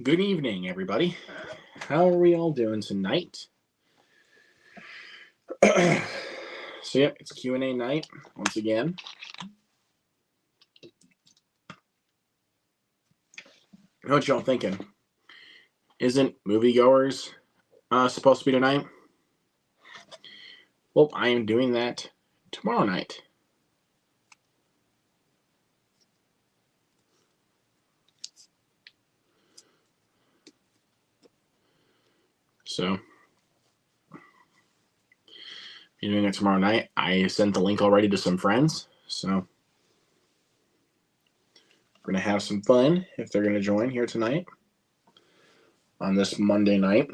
Good evening, everybody. How are we all doing tonight? Yep, it's Q&A night once again. I know what y'all thinking. Isn't moviegoers supposed to be tonight? Well, I am doing that tomorrow night. So, you're doing it tomorrow night. I sent the link already to some friends, so we're going to have some fun if they're going to join here tonight on this Monday night.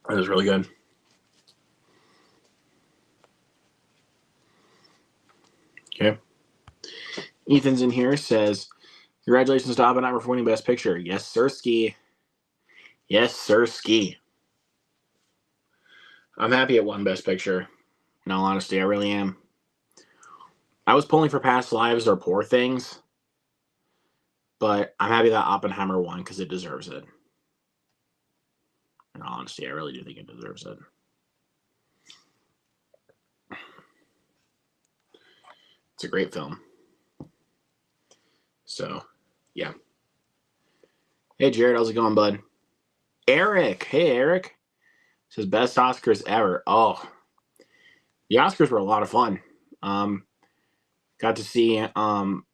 That was really good. Okay. Ethan's in here, says, congratulations to Oppenheimer for winning Best Picture. Yes, sir, ski. Yes, sir, ski. I'm happy it won Best Picture. In all honesty, I really am. I was pulling for Past Lives or Poor Things, but I'm happy that Oppenheimer won because it deserves it. In all honesty, I really do think it deserves it. It's a great film. So, yeah. Hey, Jared, how's it going, bud? Eric. Hey, Eric. Says best Oscars ever. Oh, the Oscars were a lot of fun. Got to see Ryan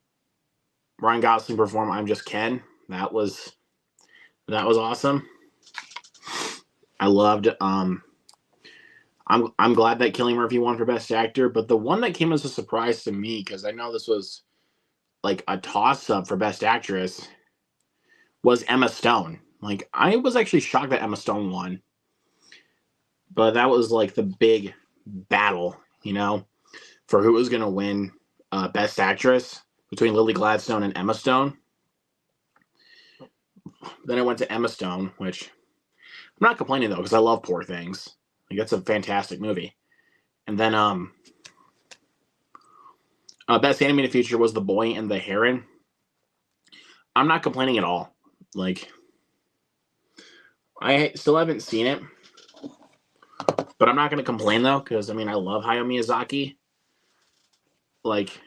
Gosling perform I'm Just Ken. That was awesome. I loved I'm glad that Cillian Murphy won for Best Actor, but the one that came as a surprise to me, because I know this was like a toss-up for Best Actress, was Emma Stone. Like, I was actually shocked that Emma Stone won. But that was like the big battle, for who was going to win Best Actress between Lily Gladstone and Emma Stone. Then it went to Emma Stone, which I'm not complaining, though, because I love Poor Things. Like, that's a fantastic movie. And then Best Animated Feature was The Boy and the Heron. I'm not complaining at all. Like, I still haven't seen it, but I'm not going to complain, though, because, I love Hayao Miyazaki. Like,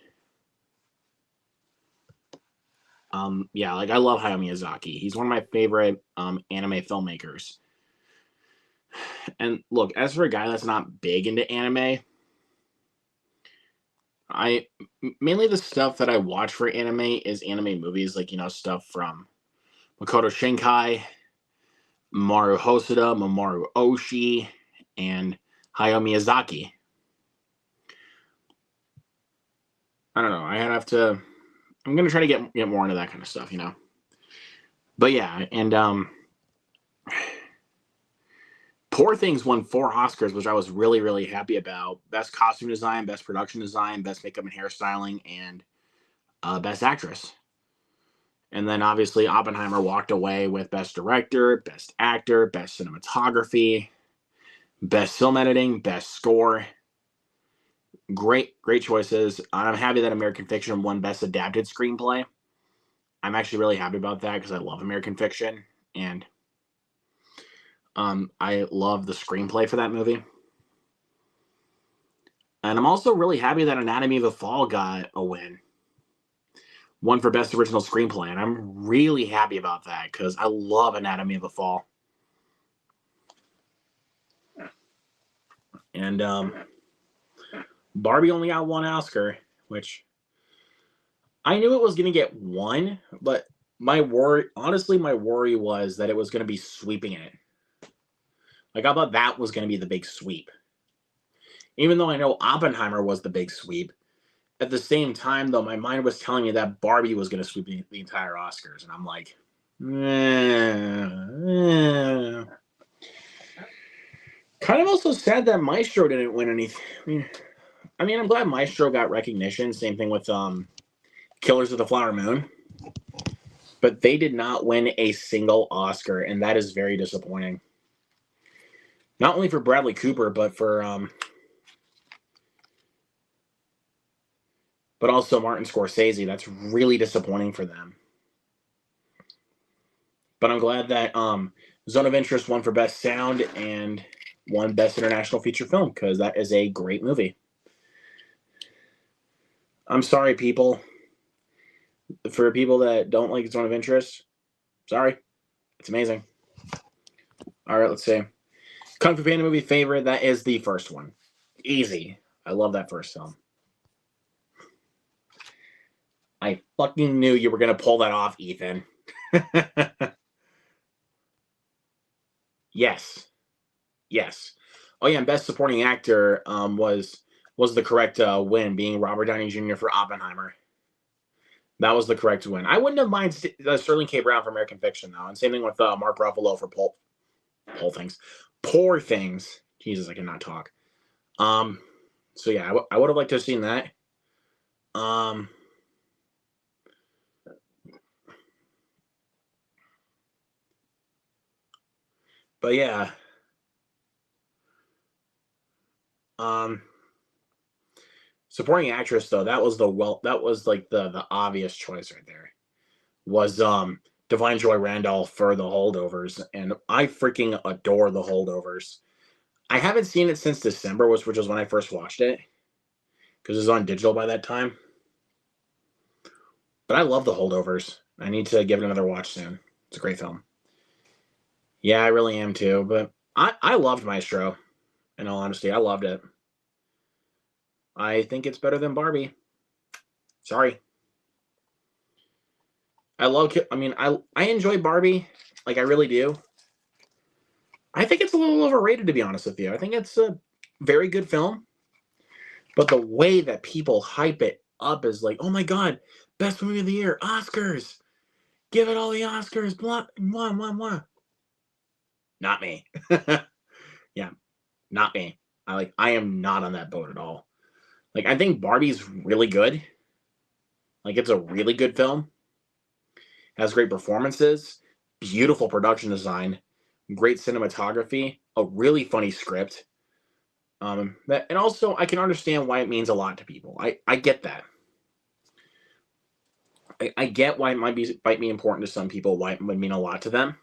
I love Hayao Miyazaki. He's one of my favorite anime filmmakers. And look, as for a guy that's not big into anime, mainly the stuff that I watch for anime is anime movies, like, stuff from Makoto Shinkai, Mamoru Hosoda, Mamoru Oshii, and Hayao Miyazaki. I don't know. I'm going to try to get more into that kind of stuff, But yeah, and Poor Things won 4 Oscars, which I was really, really happy about. Best Costume Design, Best Production Design, Best Makeup and Hairstyling, and Best Actress. And then, obviously, Oppenheimer walked away with Best Director, Best Actor, Best Cinematography, Best Film Editing, Best Score. Great choices. I'm happy that American Fiction won Best Adapted Screenplay. I'm actually really happy about that because I love American Fiction. And I love the screenplay for that movie. And I'm also really happy that Anatomy of a Fall got a win. One for Best Original Screenplay. And I'm really happy about that because I love Anatomy of a Fall. And Barbie only got 1 Oscar, which I knew it was going to get 1, but my worry was that it was going to be sweeping it. Like, I thought that was going to be the big sweep. Even though I know Oppenheimer was the big sweep, at the same time, though, my mind was telling me that Barbie was going to sweep the entire Oscars. And I'm like, Kind of also sad that Maestro didn't win anything. I'm glad Maestro got recognition. Same thing with Killers of the Flower Moon. But they did not win a single Oscar, and that is very disappointing. Not only for Bradley Cooper, but also Martin Scorsese. That's really disappointing for them. But I'm glad that Zone of Interest won for Best Sound and won Best International Feature Film, because that is a great movie. I'm sorry, people. For people that don't like Zone of Interest, sorry. It's amazing. All right, let's see. Kung Fu Panda movie favorite, that is the first one. Easy. I love that first film. I fucking knew you were going to pull that off, Ethan. Yes. Yes. Oh, yeah, and Best Supporting Actor was the correct win, being Robert Downey Jr. for Oppenheimer. That was the correct win. I wouldn't have minded Sterling K. Brown for American Fiction, though. And same thing with Mark Ruffalo for Poor Things. Jesus, I cannot talk. So yeah, I would have liked to have seen that. But yeah. Supporting actress, though, that was like the obvious choice right there. Was Divine Joy Randolph for The Holdovers, and I freaking adore The Holdovers. I haven't seen it since December, which was when I first watched it, because it was on digital by that time. But I love The Holdovers. I need to give it another watch soon. It's a great film. Yeah, I really am too. But I loved Maestro. In all honesty, I loved it. I think it's better than Barbie. Sorry. I enjoy Barbie. Like, I really do. I think it's a little overrated, to be honest with you. I think it's a very good film. But the way that people hype it up is like, oh my God, best movie of the year, Oscars. Give it all the Oscars. Blah, blah, blah, blah. Not me. Yeah, not me. I am not on that boat at all. Like, I think Barbie's really good. Like, it's a really good film. Has great performances, beautiful production design, great cinematography, a really funny script. And also I can understand why it means a lot to people. I get that. I get why it might be important to some people, why it would mean a lot to them.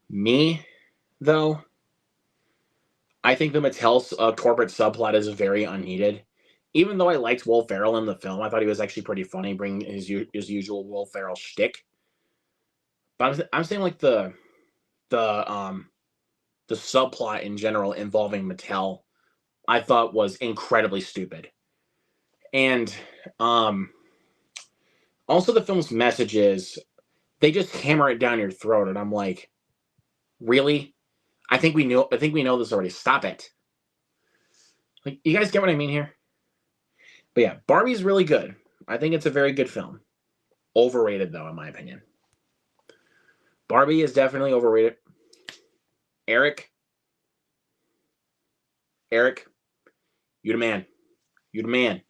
Me, though, I think the Mattel corporate subplot is very unneeded. Even though I liked Will Ferrell in the film, I thought he was actually pretty funny, bringing his usual Will Ferrell shtick. But I'm saying like the subplot in general involving Mattel, I thought was incredibly stupid. And also the film's messages, they just hammer it down your throat, and I'm like, really? I think we know this already. Stop it. Like, you guys get what I mean here? But yeah, Barbie's really good. I think it's a very good film. Overrated, though, in my opinion. Barbie is definitely overrated. Eric, you the man. You the man.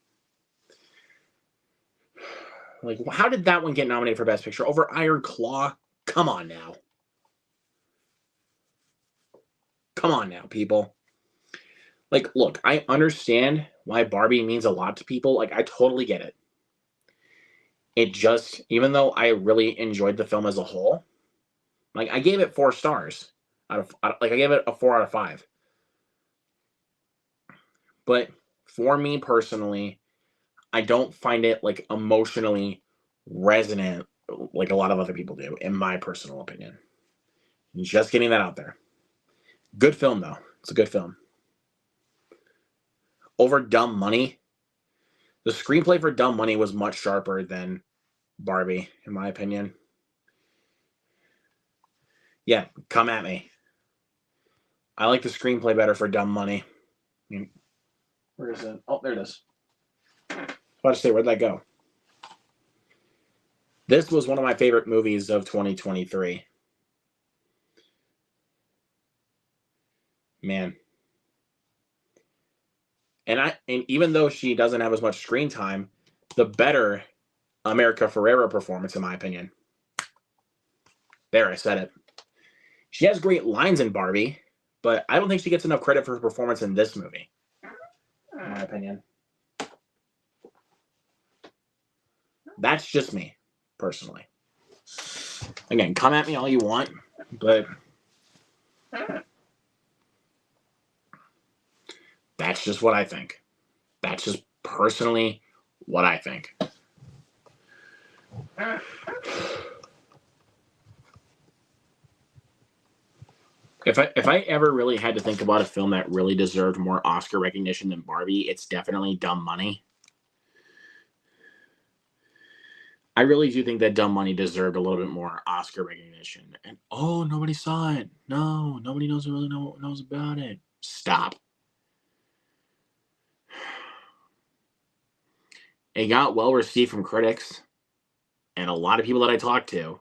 Like, how did that one get nominated for Best Picture over Iron Claw? Come on now. Come on now, people. Like, look, I understand why Barbie means a lot to people. Like, I totally get it. It just, even though I really enjoyed the film as a whole, like, I gave it 4 stars I gave it a 4 out of 5. But for me personally, I don't find it like emotionally resonant like a lot of other people do, in my personal opinion. Just getting that out there. Good film, though. It's a good film. Over Dumb Money, the screenplay for Dumb Money was much sharper than Barbie, in my opinion. Yeah, come at me. I like the screenplay better for Dumb Money. I mean, where is it? Oh, there it is. I was about to say, where'd that go? This was one of my favorite movies of 2023. Man. And even though she doesn't have as much screen time, the better America Ferrera performance, in my opinion. There, I said it. She has great lines in Barbie, but I don't think she gets enough credit for her performance in this movie, in my opinion. That's just me, personally. Again, come at me all you want, but that's just what I think. That's just personally what I think. If I ever really had to think about a film that really deserved more Oscar recognition than Barbie, it's definitely Dumb Money. I really do think that Dumb Money deserved a little bit more Oscar recognition. And nobody saw it. No, nobody knows about it. Stop. It got well received from critics, and a lot of people that I talked to,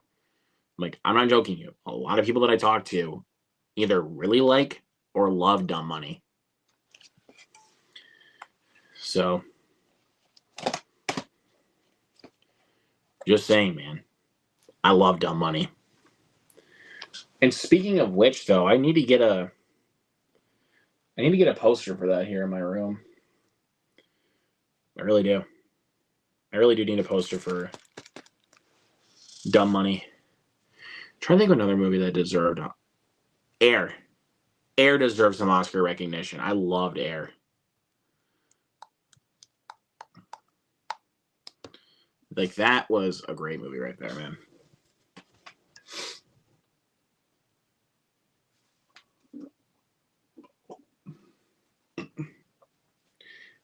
like, I'm not joking you, a lot of people that I talked to either really like or love Dumb Money. So, just saying, man. I love Dumb Money. And speaking of which, though, I need to get a poster for that here in my room. I really do. I really do need a poster for Dumb Money. I'm trying to think of another movie that deserved Air. Air deserves some Oscar recognition. I loved Air. Like, that was a great movie right there, man.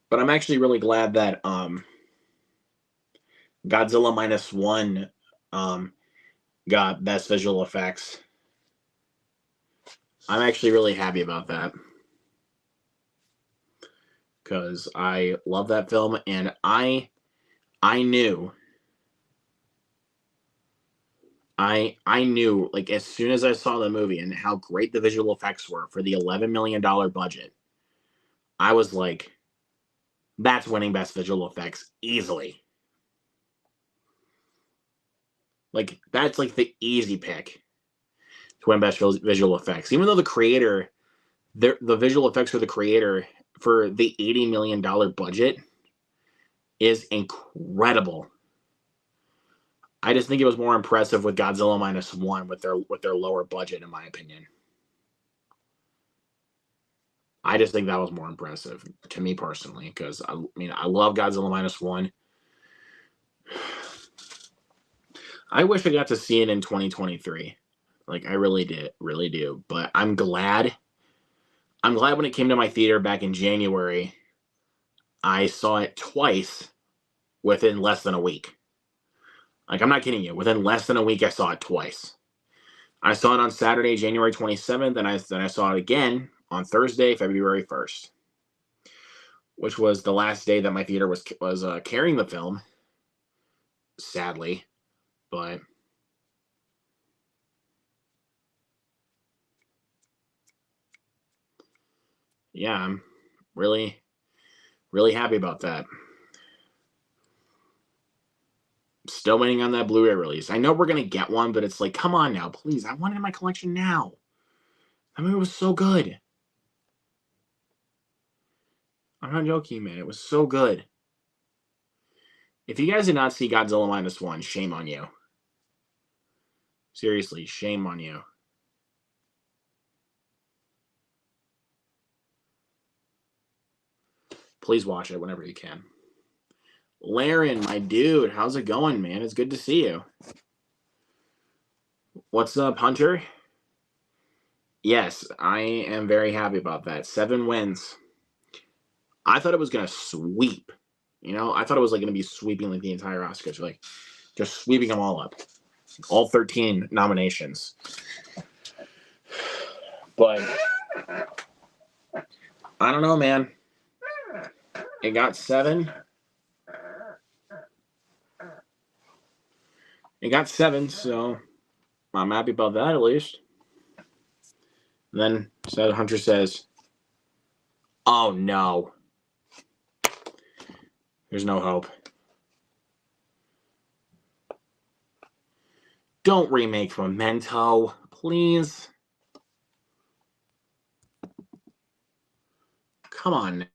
But I'm actually really glad that Godzilla Minus One got Best Visual Effects. I'm actually really happy about that. Because I love that film, and I knew, like, as soon as I saw the movie and how great the visual effects were for the $11 million budget, I was like, that's winning Best Visual Effects easily. Like, that's like the easy pick to win Best Visual Effects. Even though the creator, the visual effects for the creator for the $80 million budget is incredible. I just think it was more impressive with Godzilla Minus One with their lower budget, in my opinion. I just think that was more impressive to me personally, because I love Godzilla Minus One. I wish I got to see it in 2023. Like, I really do. But I'm glad when it came to my theater back in January, I saw it twice within less than a week. Like, I'm not kidding you. Within less than a week, I saw it twice. I saw it on Saturday, January 27th, and then I saw it again on Thursday, February 1st, which was the last day that my theater was carrying the film, sadly. But yeah, I'm really, really happy about that. Still waiting on that Blu-ray release. I know we're going to get one, but it's like, come on now, please. I want it in my collection now. That movie was so good. I'm not joking, man. It was so good. If you guys did not see Godzilla Minus One, shame on you. Seriously, shame on you. Please watch it whenever you can. Laren, my dude, how's it going, man? It's good to see you. What's up, Hunter? Yes, I am very happy about that. 7 wins. I thought it was going to sweep. I thought it was like going to be sweeping like the entire Oscars. Like, just sweeping them all up. All 13 nominations. But I don't know, man. It got 7. It got 7, so I'm happy about that at least. And then Hunter says, oh no. There's no hope. Don't remake Memento, please. Come on.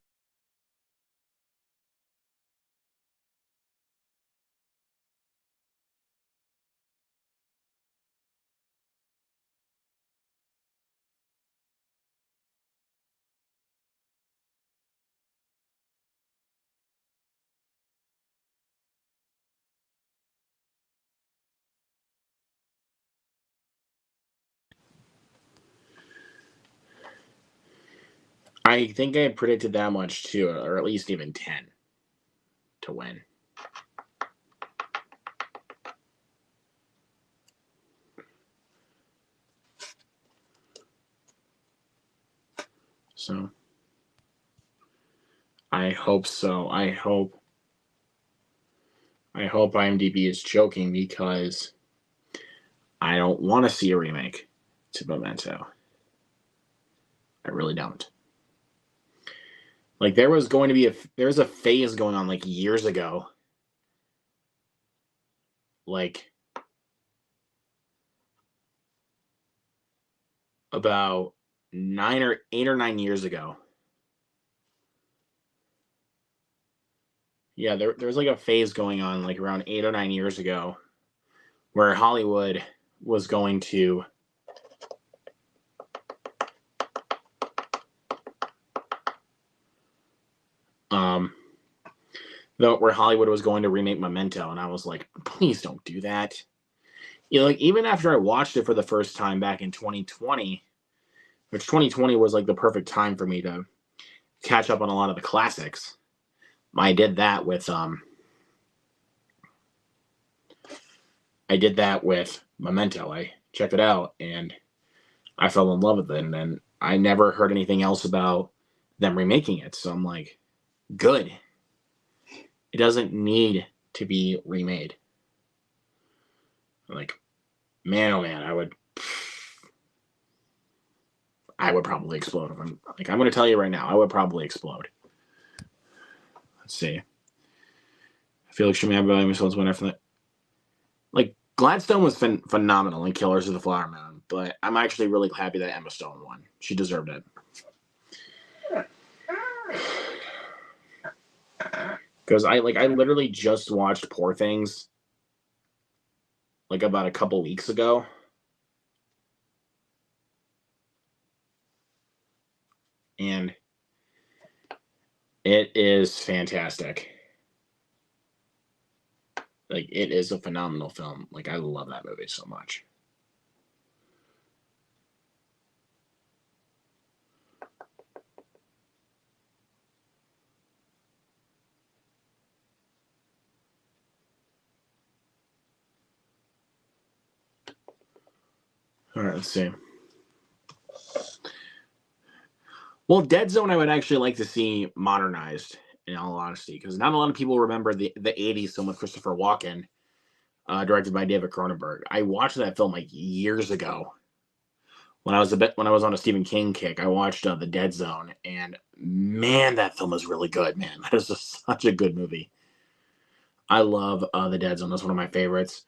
I think I predicted that much too, or at least even 10 to win. So I hope so. I hope IMDb is joking because I don't want to see a remake to Memento. I really don't. Like there was a phase going on like years ago. Like about 8 or 9 years ago. Yeah, there was like a phase going on like around 8 or 9 years ago where Hollywood was going to um where Hollywood was going to remake Memento, and I was like, please don't do that. You know, like even after I watched it for the first time back in 2020, which 2020 was like the perfect time for me to catch up on a lot of the classics. I did that with Memento. I checked it out and I fell in love with it, and then I never heard anything else about them remaking it. So I'm like, good. It doesn't need to be remade. Like, man, oh man, I would probably explode. I'm going to tell you right now, I would probably explode. Let's see. I feel like Shemab Missiles went after that. Like, Gladstone was phenomenal in Killers of the Flower Moon, but I'm actually really happy that Emma Stone won. She deserved it. Because I literally just watched Poor Things like about a couple weeks ago. And it is fantastic. Like, it is a phenomenal film. Like, I love that movie so much. All right, let's see. Well, Dead Zone, I would actually like to see modernized, in all honesty, because not a lot of people remember the 80s film with Christopher Walken, directed by David Cronenberg. I watched that film like years ago. When I was on a Stephen King kick, I watched The Dead Zone, and man, that film is really good. Man, that is just such a good movie. I love The Dead Zone. That's one of my favorites.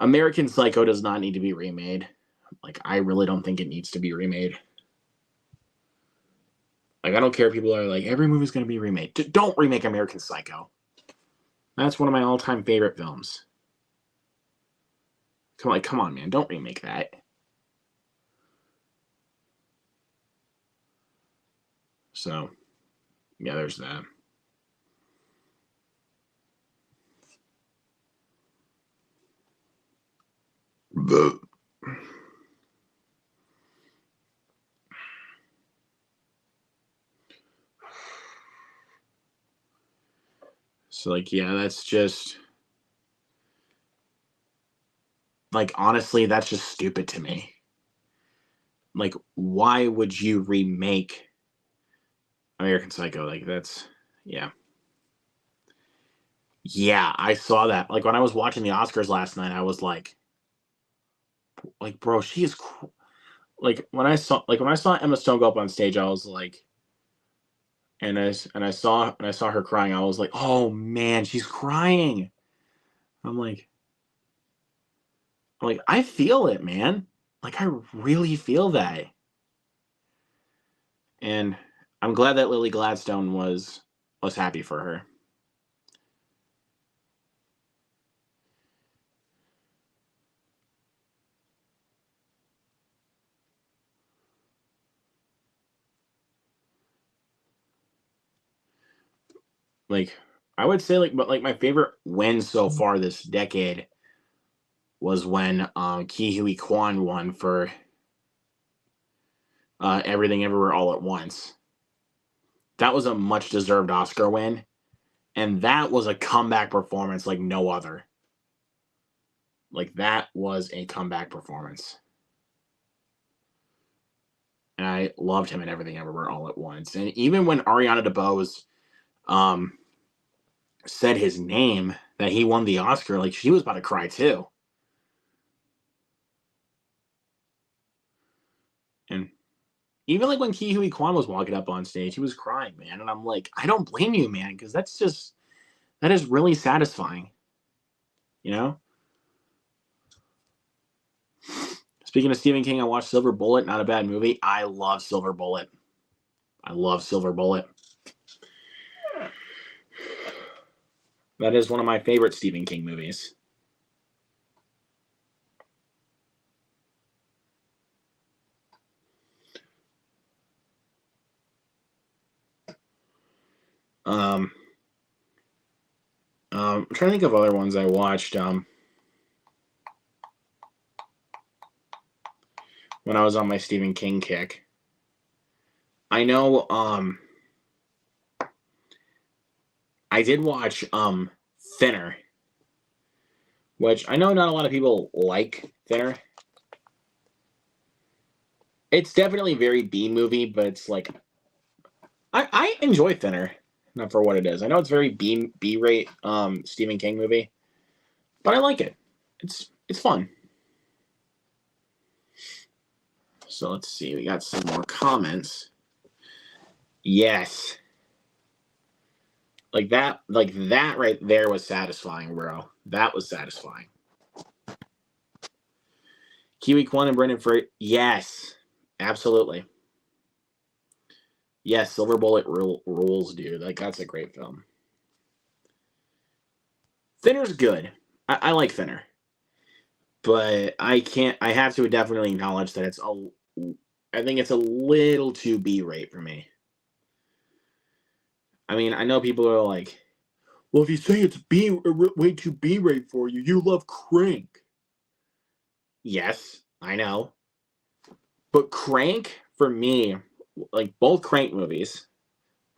American Psycho does not need to be remade. Like, I really don't think it needs to be remade. Like, I don't care if people are like, every movie's going to be remade. Don't remake American Psycho. That's one of my all-time favorite films. Come on, man. Don't remake that. So, yeah, there's that. So, like, yeah, that's just... Like, honestly, that's just stupid to me. Like, why would you remake American Psycho? Like, that's... Yeah. Yeah, I saw that. Like, when I was watching the Oscars last night, I was like, bro, she is... Like, when I saw Emma Stone go up on stage, I was like... And I saw her crying, I was like, oh, man, she's crying. I'm like... Like, I feel it, man. Like, I really feel that. And I'm glad that Lily Gladstone was happy for her. Like, I would say, like, but like my favorite win so far this decade was when Ke Huy Quan won for Everything Everywhere All at Once. That was a much deserved Oscar win, and that was a comeback performance like no other. Like, that was a comeback performance. And I loved him in Everything Everywhere All at Once. And even when Ariana DeBose said his name, that he won the Oscar, like, she was about to cry too. And even like when Ke Huy Quan was walking up on stage, he was crying, man. And I'm like, I don't blame you, man, because that is really satisfying. You know? Speaking of Stephen King, I watched Silver Bullet. Not a bad movie. I love Silver Bullet. I love Silver Bullet. That is one of my favorite Stephen King movies. I'm trying to think of other ones I watched when I was on my Stephen King kick. I know I did watch Thinner, which I know not a lot of people like Thinner. It's definitely very B movie, but it's like I enjoy Thinner, not for what it is. I know it's very B rate Stephen King movie, but I like it. It's fun. So let's see. We got some more comments. Yes. Like that right there was satisfying, bro. That was satisfying. Ke Huy Quan and Brendan Fraser. Yes. Absolutely. Yes, Silver Bullet rules, dude. Like, that's a great film. Thinner's good. I like Thinner. But I have to definitely acknowledge that I think it's a little too B-rate for me. I mean, I know people are like, well, if you say it's way too B-rate for you, you love Crank. Yes, I know. But Crank, for me, like both Crank movies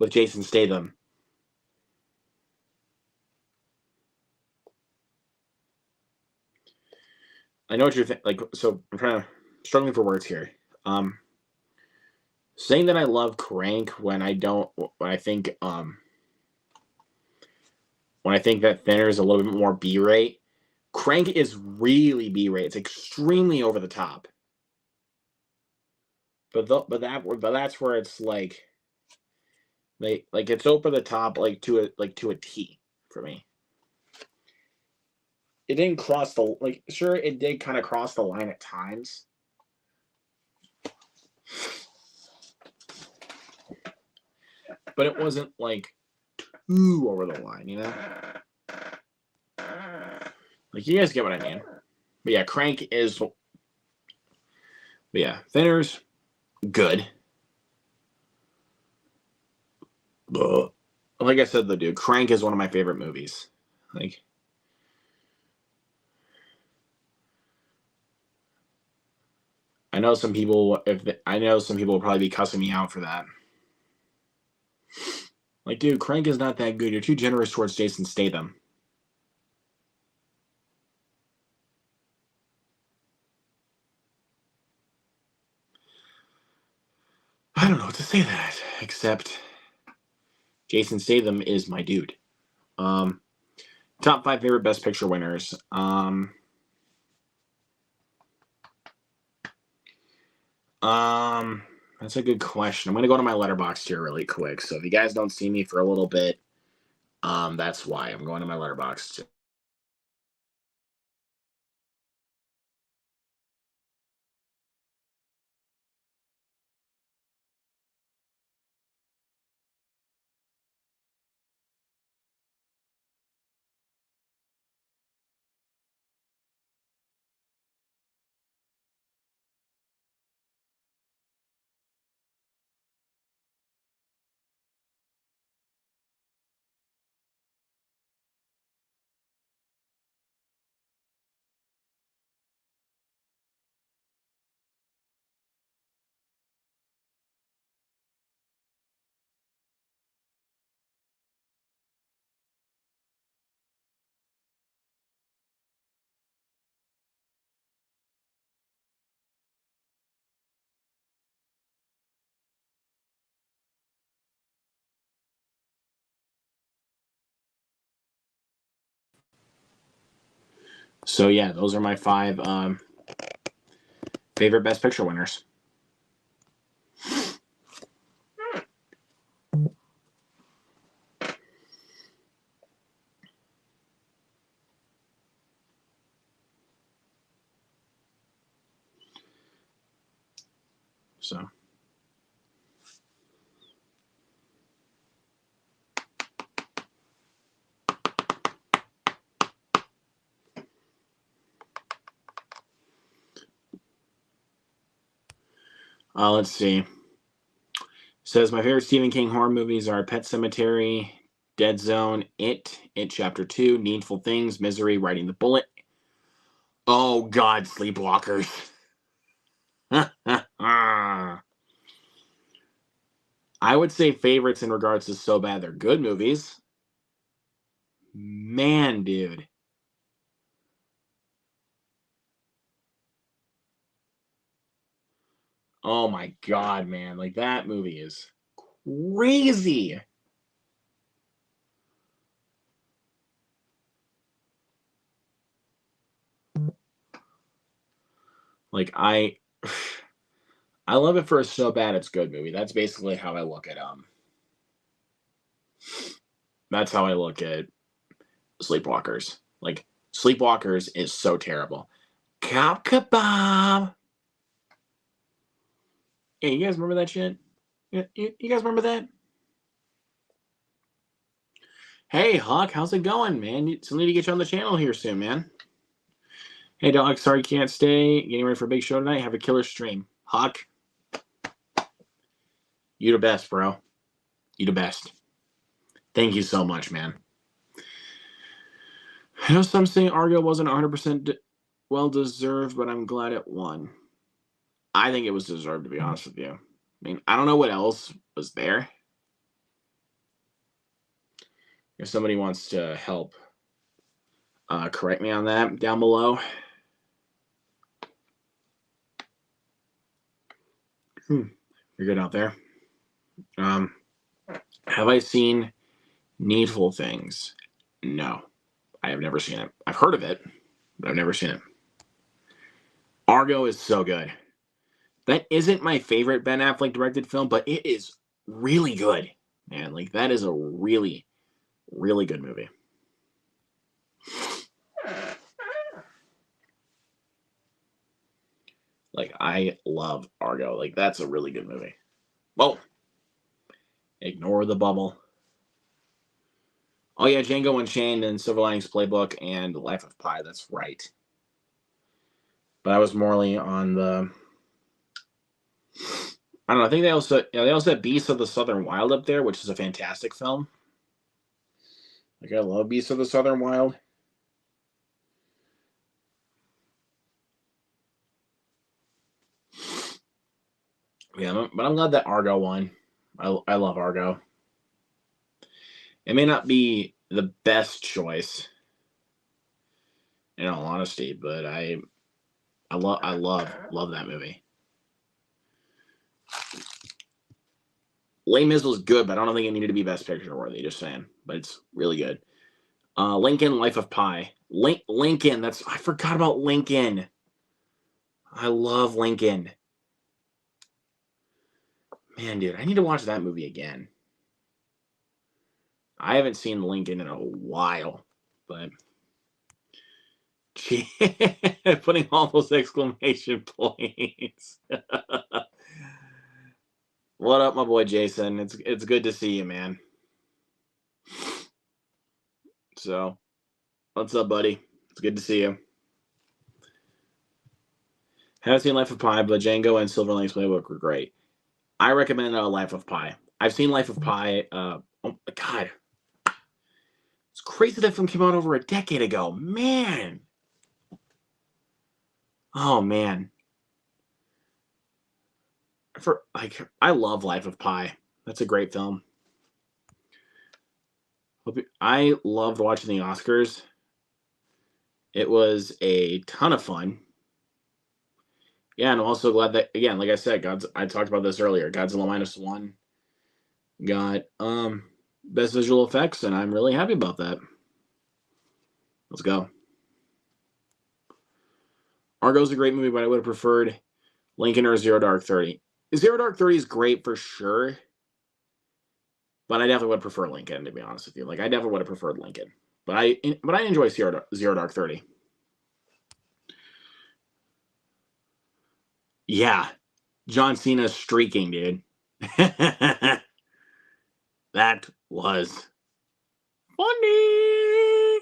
with Jason Statham, I know what you're like. So I'm struggling for words here. Saying that I love Crank when I don't, when I think that Thinner is a little bit more B-rate. Crank is really B-rate. It's extremely over the top. But that's where it's like it's over the top to a T for me. It didn't cross the sure it did kind of cross the line at times. But it wasn't like too over the line, you know? Like, you guys get what I mean. But yeah, Crank is. But yeah, Thinner's good. But like I said, though, dude, Crank is one of my favorite movies. Like, I know some people will probably be cussing me out for that. Like, dude, Crank is not that good. You're too generous towards Jason Statham. I don't know what to say to that, except Jason Statham is my dude. Top 5 favorite Best Picture winners. That's a good question. I'm gonna go to my Letterboxd here really quick. So if you guys don't see me for a little bit, that's why I'm going to my Letterboxd. So yeah, those are my 5 favorite Best Picture winners. So. Let's see. It says my favorite Stephen King horror movies are Pet Sematary, Dead Zone, It Chapter 2, Needful Things, Misery, Riding the Bullet. Oh God, Sleepwalkers. I would say favorites in regards to So Bad They're Good movies. Man, dude. Oh my God, man. Like, that movie is crazy. Like, I love it for a So Bad It's Good movie. That's basically how I look at that's how I look at Sleepwalkers. Like, Sleepwalkers is so terrible. Cop Kebab. Hey, you guys remember that shit? You guys remember that? Hey, Huck, how's it going, man? Still need to get you on the channel here soon, man. Hey, dog, sorry you can't stay. Getting ready for a big show tonight. Have a killer stream. Huck, you the best, bro. You the best. Thank you so much, man. I know some say Argo wasn't 100% well-deserved, but I'm glad it won. I think it was deserved, to be honest with you. I mean, I don't know what else was there. If somebody wants to help correct me on that down below. You're good out there. Have I seen Needful Things? No. I have never seen it. I've heard of it, but I've never seen it. Argo is so good. That isn't my favorite Ben Affleck directed film, but it is really good. Man, like, that is a really, really good movie. Like, I love Argo. Like, that's a really good movie. Whoa. Ignore the bubble. Oh, yeah, Django Unchained and Silver Linings Playbook and Life of Pi. That's right. But I was morely on the... I don't know. I think they also have Beasts of the Southern Wild up there, which is a fantastic film. Like, I love Beasts of the Southern Wild. Yeah, but I'm glad that Argo won. I love Argo. It may not be the best choice, in all honesty, but I love that movie. Les Mis was good, but I don't think it needed to be Best Picture worthy. Just saying, but it's really good. Lincoln, Life of Pi. Lincoln. I forgot about Lincoln. I love Lincoln. Man, dude, I need to watch that movie again. I haven't seen Lincoln in a while, but putting all those exclamation points. What up, my boy Jason? It's good to see you, man. So, what's up, buddy? It's good to see you. Haven't seen Life of Pi, but Django and Silver Linings Playbook were great. I recommend Life of Pi. I've seen Life of Pi. Oh God, it's crazy that film came out over a decade ago. Man. Oh man. I love Life of Pi. That's a great film. I loved watching the Oscars. It was a ton of fun. Yeah, and I'm also glad that, again, like I said, I talked about this earlier. Godzilla -1 got best visual effects, and I'm really happy about that. Let's go. Argo is a great movie, but I would have preferred Lincoln or Zero Dark 30. Zero Dark 30 is great for sure, but I definitely would prefer Lincoln, to be honest with you. Like, I definitely would have preferred Lincoln. But I enjoy Zero Dark 30. Yeah. John Cena's streaking, dude. That was funny.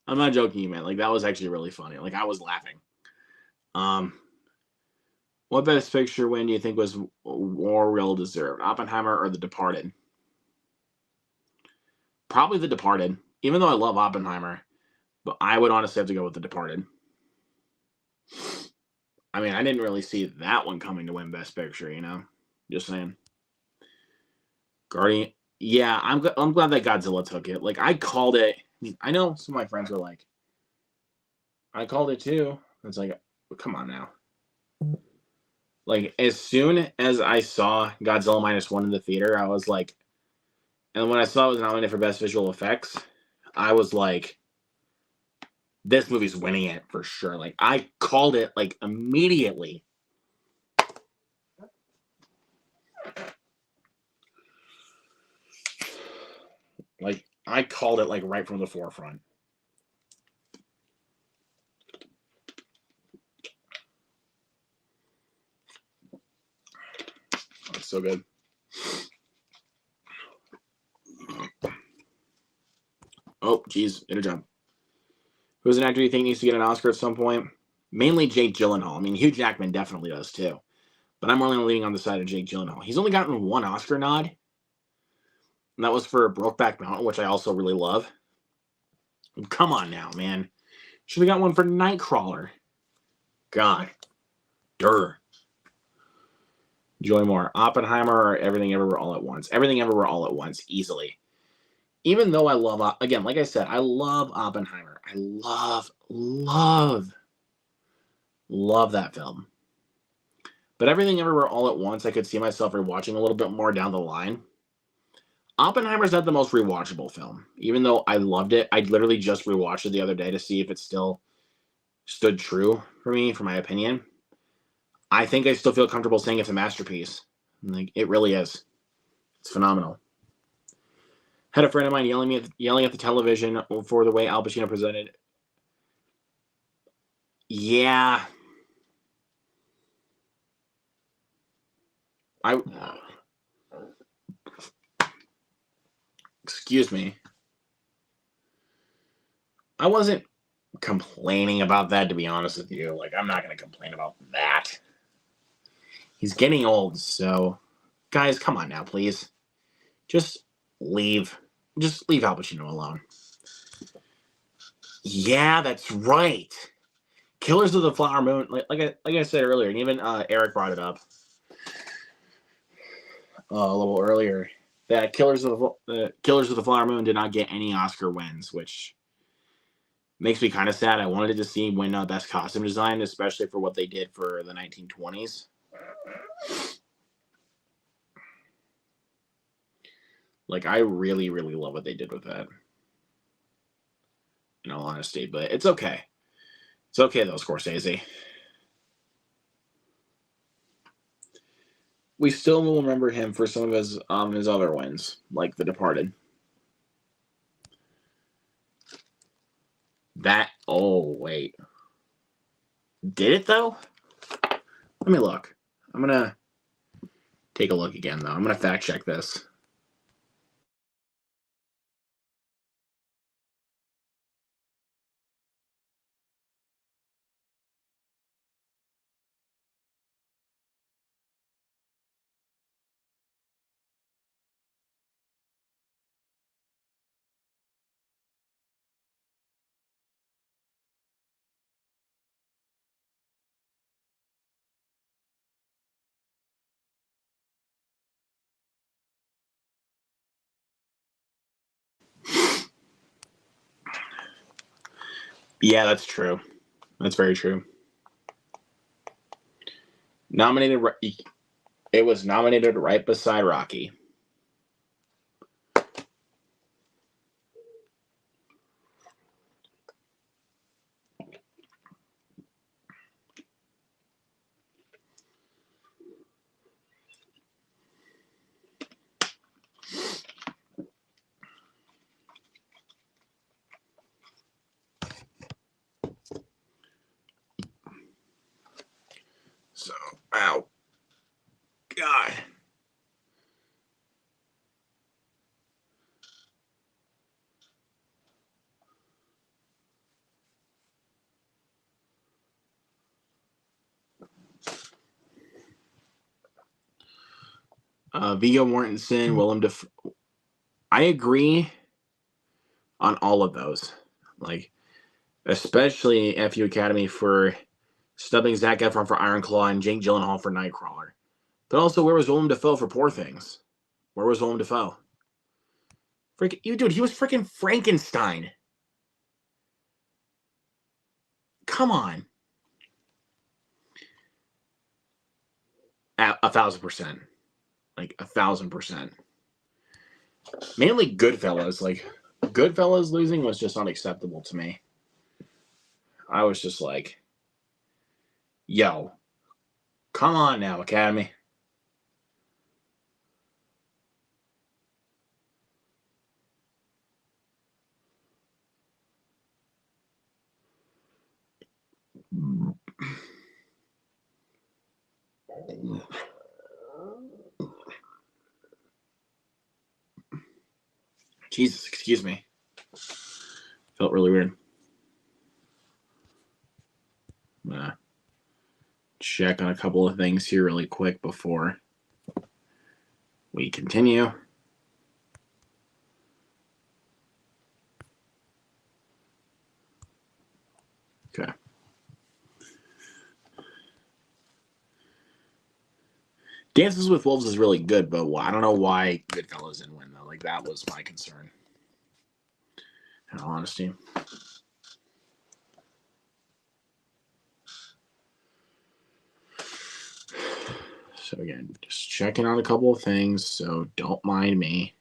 I'm not joking, man. Like, that was actually really funny. Like, I was laughing. What best picture win do you think was more well deserved? Oppenheimer or The Departed? Probably The Departed. Even though I love Oppenheimer, but I would honestly have to go with The Departed. I mean, I didn't really see that one coming to win Best Picture, you know? Just saying. Guardian. Yeah, I'm glad that Godzilla took it. Like, I called it. I know some of my friends were like, I called it too. It's like, come on now. Like, as soon as I saw Godzilla -1 in the theater, I was like, and when I saw it was nominated for Best Visual Effects, I was like, this movie's winning it for sure. Like, I called it, like, immediately. Like, I called it, like, right from the forefront. Oh, it's so good. Oh, geez, hit a jump. Who's an actor you think needs to get an Oscar at some point? Mainly Jake Gyllenhaal. I mean, Hugh Jackman definitely does too. But I'm only leaning on the side of Jake Gyllenhaal. He's only gotten one Oscar nod. And that was for Brokeback Mountain, which I also really love. Come on now, man. Should have got one for Nightcrawler. God. Durr. Joy Moore. Oppenheimer or Everything Everywhere All at Once? Everything Everywhere All at Once, easily. Even though I love, again, like I said, I love Oppenheimer. I love that film. But Everything Everywhere All at Once, I could see myself rewatching a little bit more down the line. Oppenheimer's not the most rewatchable film. Even though I loved it, I literally just rewatched it the other day to see if it still stood true for me, for my opinion. I think I still feel comfortable saying it's a masterpiece. Like, it really is. It's phenomenal. Had a friend of mine yelling at the television for the way Al Pacino presented. Yeah. Excuse me. I wasn't complaining about that, to be honest with you. Like, I'm not going to complain about that. He's getting old, so guys, come on now, please. Just leave. Just leave Al Pacino alone. Yeah, that's right. Killers of the Flower Moon, like I said earlier, and even Eric brought it up a little earlier, that Killers of the Flower Moon did not get any Oscar wins, which makes me kind of sad. I wanted to see win Best Costume Design, especially for what they did for the 1920s. Like, I really, really love what they did with that, in all honesty, but it's okay. It's okay, though, Scorsese. We still will remember him for some of his other wins, like The Departed. Oh, wait. Did it, though? Let me look. I'm going to take a look again, though. I'm going to fact check this. Yeah, that's true. That's very true. It was nominated right beside Rocky. Ow. God. Viggo Mortensen, Willem Dafoe. I agree on all of those. Like, especially FU Academy for stubbing Zac Efron for Iron Claw and Jake Gyllenhaal for Nightcrawler. But also, where was Willem Dafoe for Poor Things? Where was Willem Dafoe? Dude, he was freaking Frankenstein. Come on. 1,000%. Like 1,000%. Mainly Goodfellas. Like, Goodfellas losing was just unacceptable to me. I was just like, yo, come on now, Academy. Jesus, excuse me. Felt really weird. I'm gonna check on a couple of things here really quick before we continue. Okay. Dances with Wolves is really good, but I don't know why Goodfellas didn't win, though. Like, that was my concern. In all honesty. So, again, just checking on a couple of things, so don't mind me.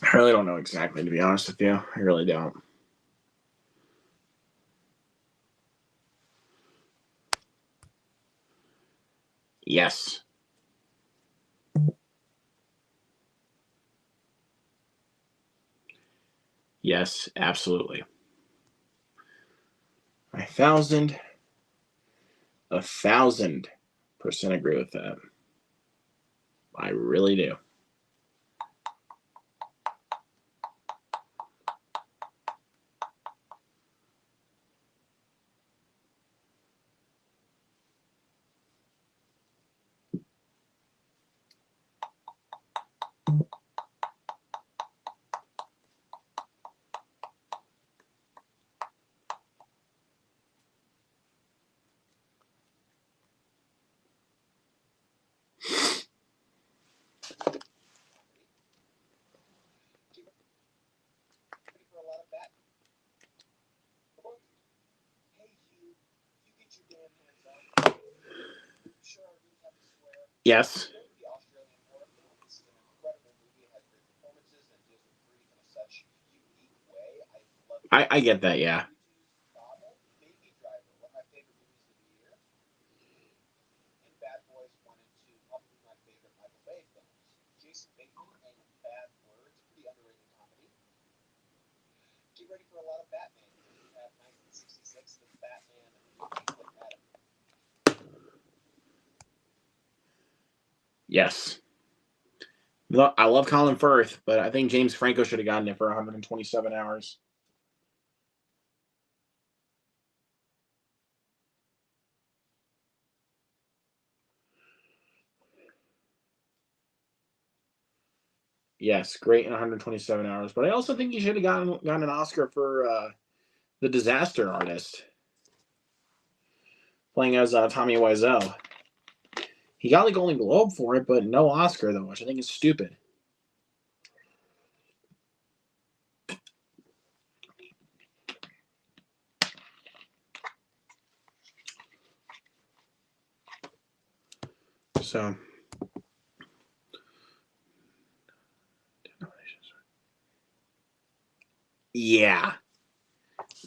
I really don't know exactly, to be honest with you. I really don't. Yes. Yes, absolutely. 1,000% agree with that. I really do. Yes. I get that, yeah. Yes. I love Colin Firth, but I think James Franco should have gotten it for 127 hours. Yes, great in 127 hours. But I also think he should have gotten an Oscar for The Disaster Artist, playing as Tommy Wiseau. He got like Golden Globe for it, but no Oscar though, which I think is stupid. So, yeah.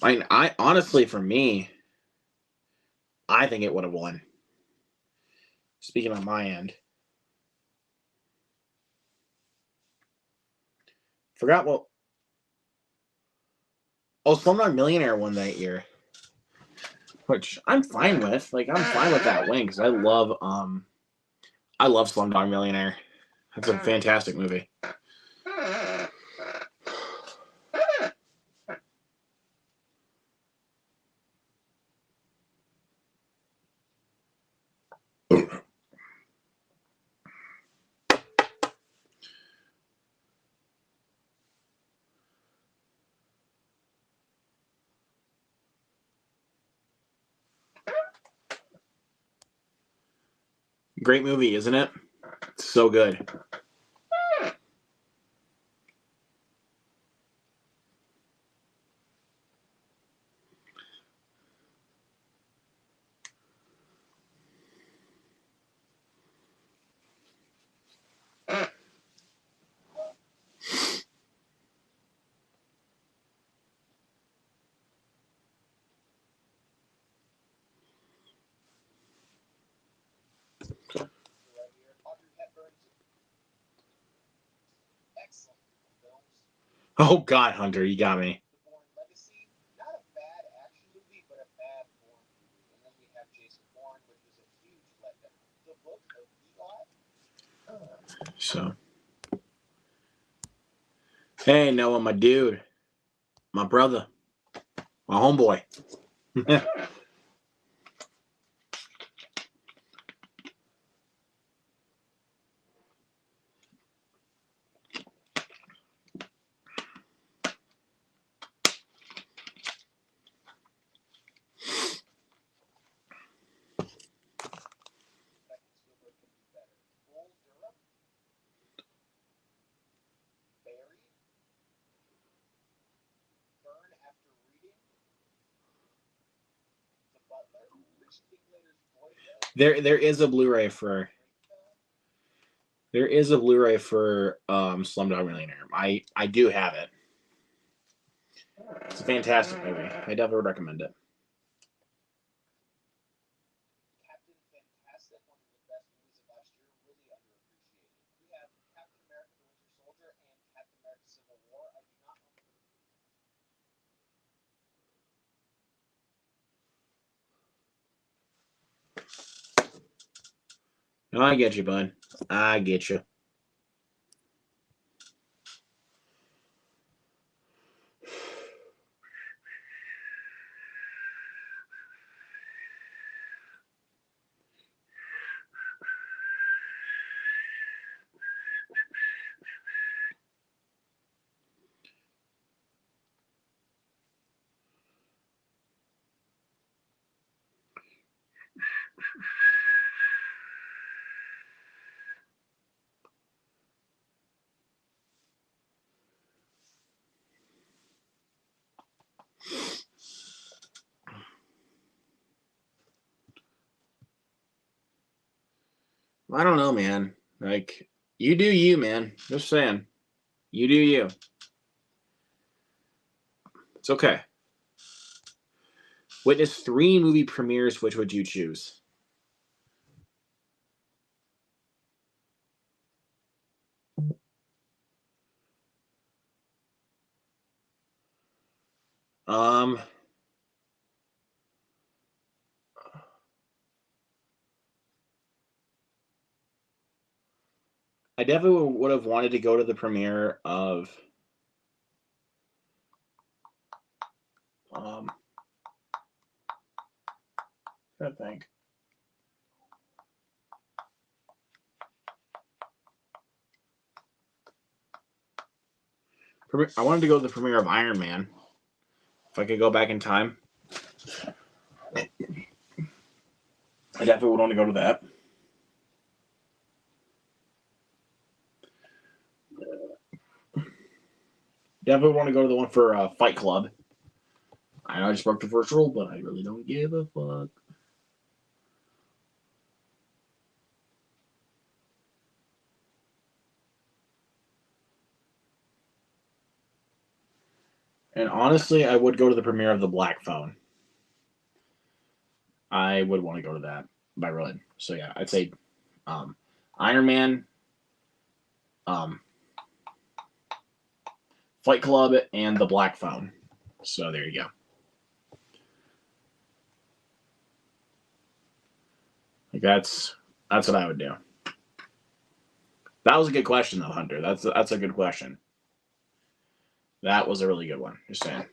I honestly, for me, I think it would have won. Speaking on my end. Forgot what. Oh, Slumdog Millionaire won that year. Which I'm fine with. Like, I'm fine with that win because I love Slumdog Millionaire. That's a fantastic movie. Great movie, isn't it? It's so good. Oh God, Hunter, you got me. So, hey Noah, my dude, my brother, my homeboy. There is a Blu-ray for Slumdog Millionaire. I do have it. It's a fantastic movie. I definitely would recommend it. No, I get you, bud. I get you. I don't know, man. Like, you do you, man. Just saying. You do you. It's okay. Witness 3 movie premieres. Which would you choose? I definitely would have wanted to go to the premiere of I think. I wanted to go to the premiere of Iron Man. If I could go back in time, I definitely would want to go to that. Definitely want to go to the one for Fight Club. I know I just broke the first rule, but I really don't give a fuck. And honestly, I would go to the premiere of The Black Phone. I would want to go to that by really. So yeah, I'd say Iron Man, um, Fight Club, and The Black Phone. So there you go. Like that's what I would do. That was a good question though, Hunter. That's a good question. That was a really good one. Just saying.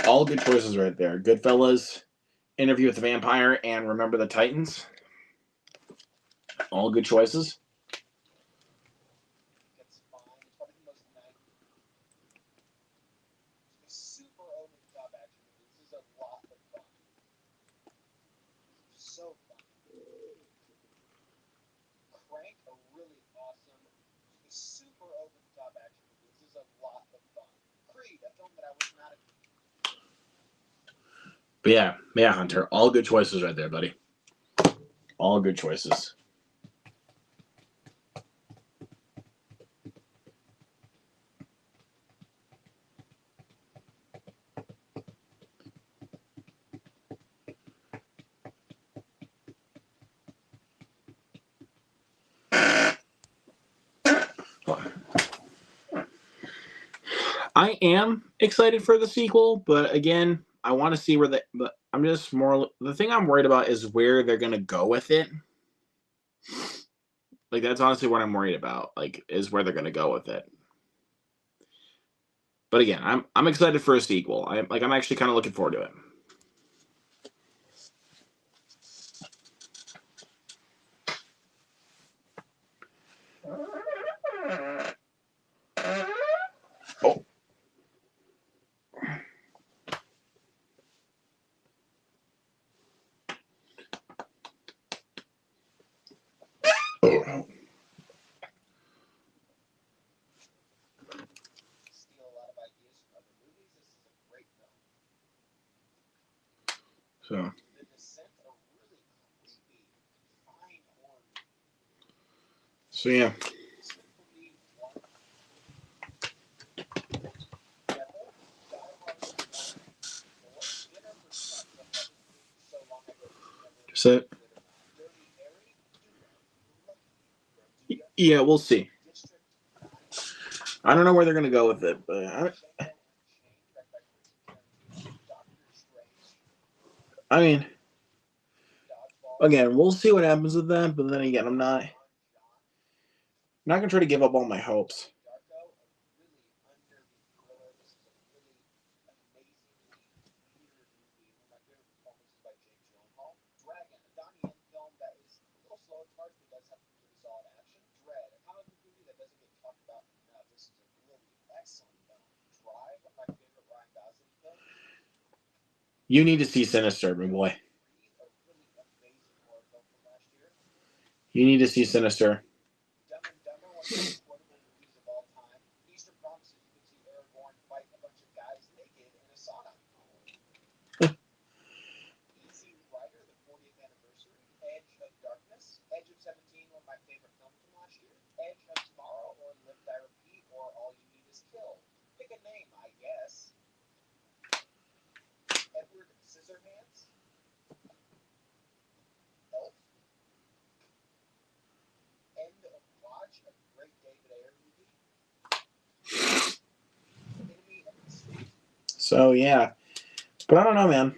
All good choices right there. Goodfellas, Interview with the Vampire, and Remember the Titans. All good choices. But yeah, Hunter. All good choices right there, buddy. All good choices. I am excited for the sequel, but again, I want to see where the. But I'm just more. The thing I'm worried about is where they're gonna go with it. Like that's honestly what I'm worried about. Like is where they're gonna go with it. But again, I'm excited for a sequel. I'm actually kind of looking forward to it. Oh. Oh. So yeah. So yeah, we'll see. I don't know where they're gonna go with it, but I mean, again, we'll see what happens with that. But then again, I'm not gonna try to give up all my hopes. You need to see Sinister, my boy. You need to see Sinister. So yeah, but I don't know, man.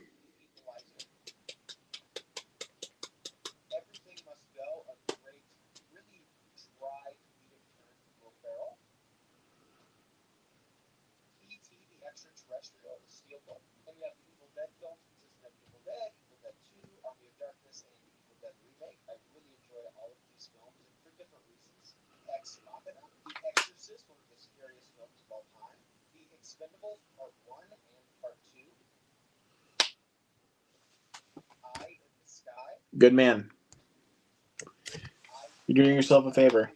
Good man. You're doing yourself a favor.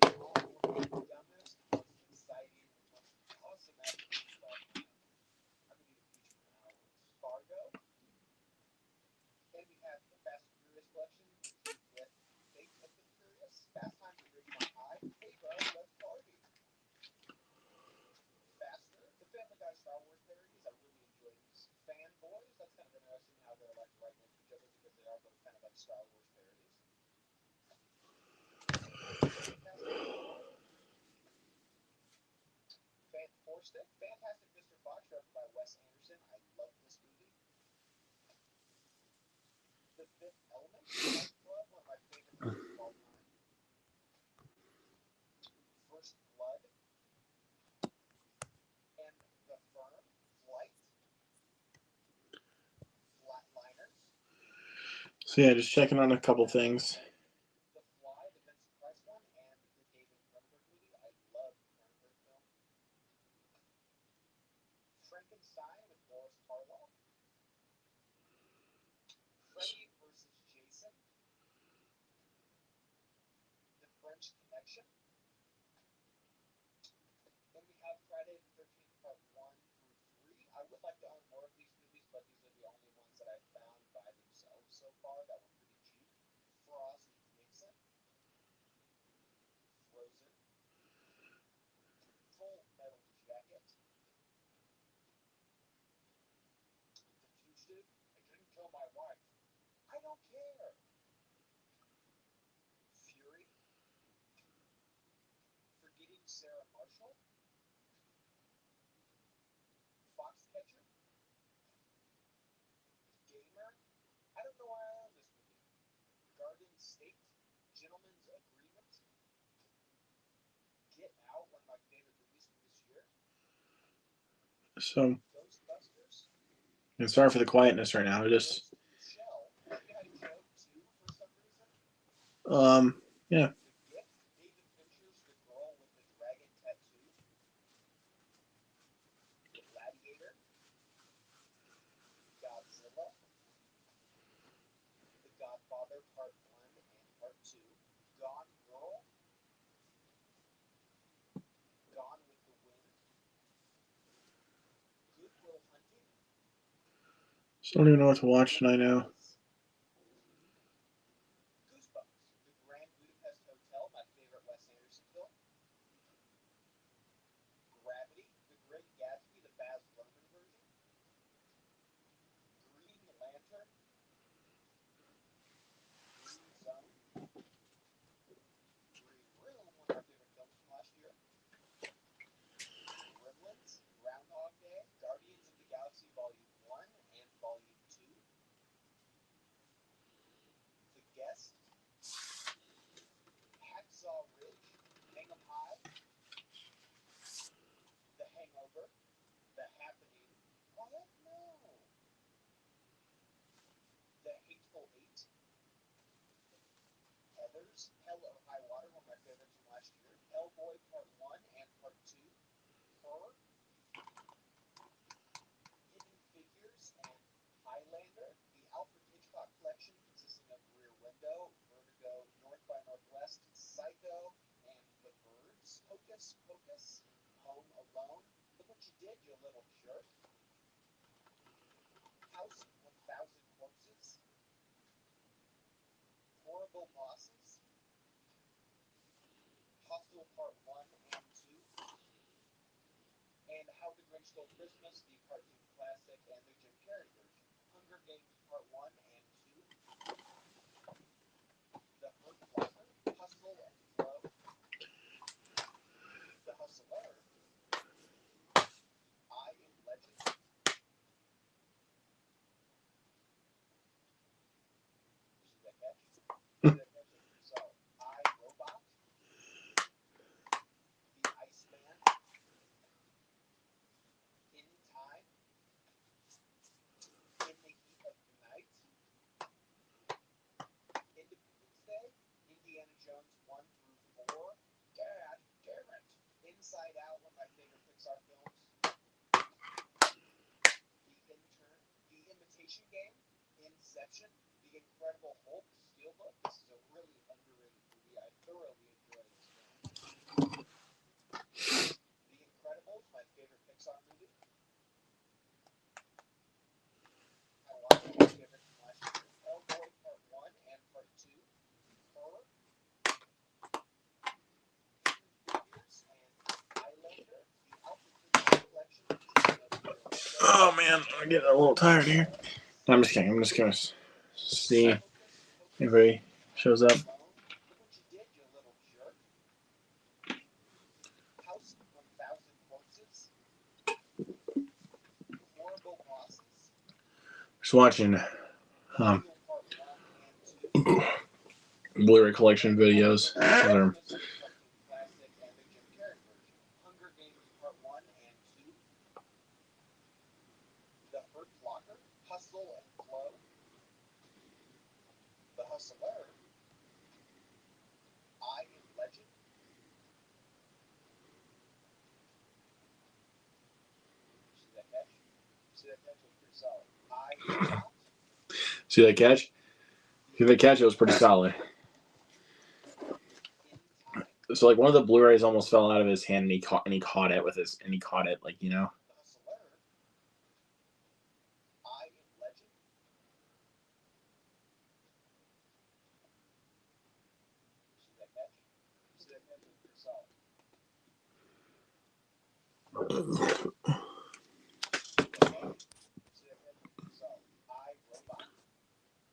So yeah, just checking on a couple things. So, and sorry for the quietness right now. Just, yeah. So I don't even know what to watch tonight now. Oh man, I'm getting a little tired here. No, I'm just kidding. I'm just gonna see if anybody shows up. Just watching Blu-ray collection videos. Those are see that catch? See that catch? It was pretty solid. So like one of the Blu-rays almost fell out of his hand, and he caught it with his, and he caught it like, you know.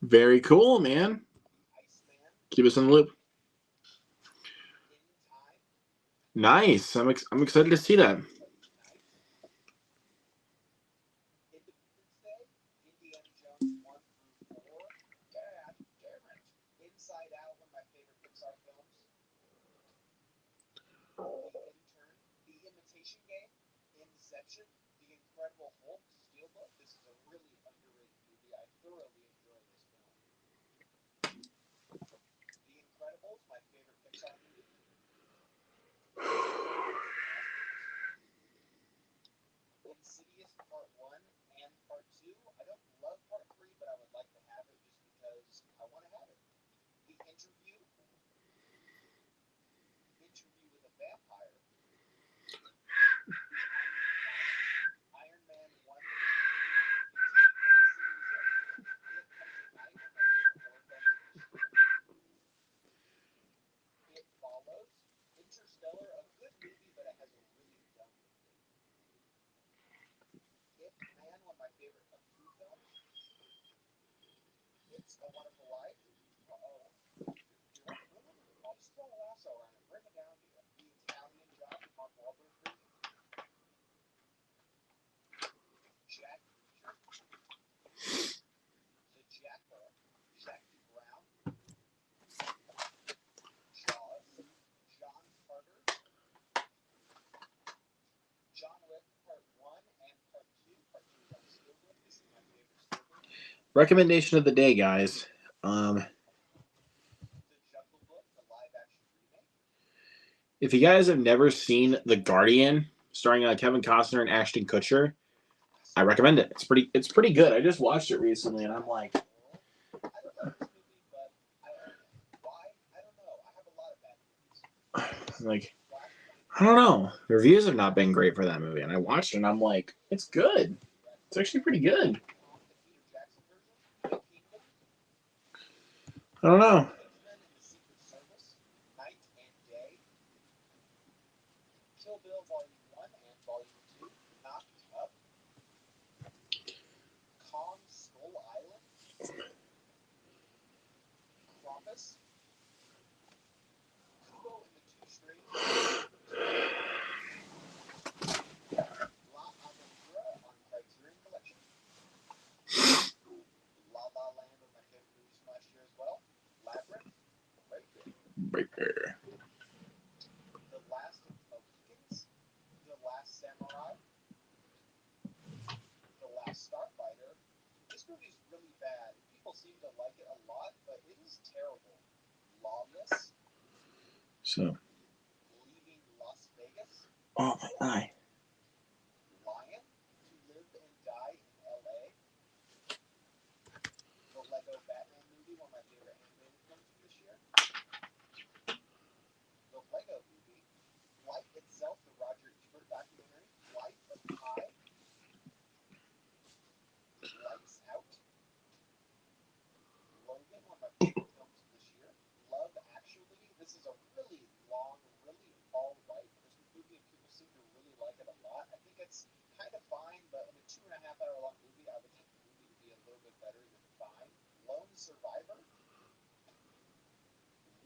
Very cool, man. Keep us in the loop. Nice. I'm excited to see that. Recommendation of the day, guys. If you guys have never seen The Guardian, starring Kevin Costner and Ashton Kutcher, I recommend it. It's pretty good. I just watched it recently, and I'm like, I don't know. The reviews have not been great for that movie, and I watched it, and I'm like, it's good. It's actually pretty good. I don't know. Breaker. So. Oh, my eye. like it a lot. I think it's kind of fine, but in a 2.5 hour long movie, I would think the movie to be a little bit better than fine. Lone Survivor,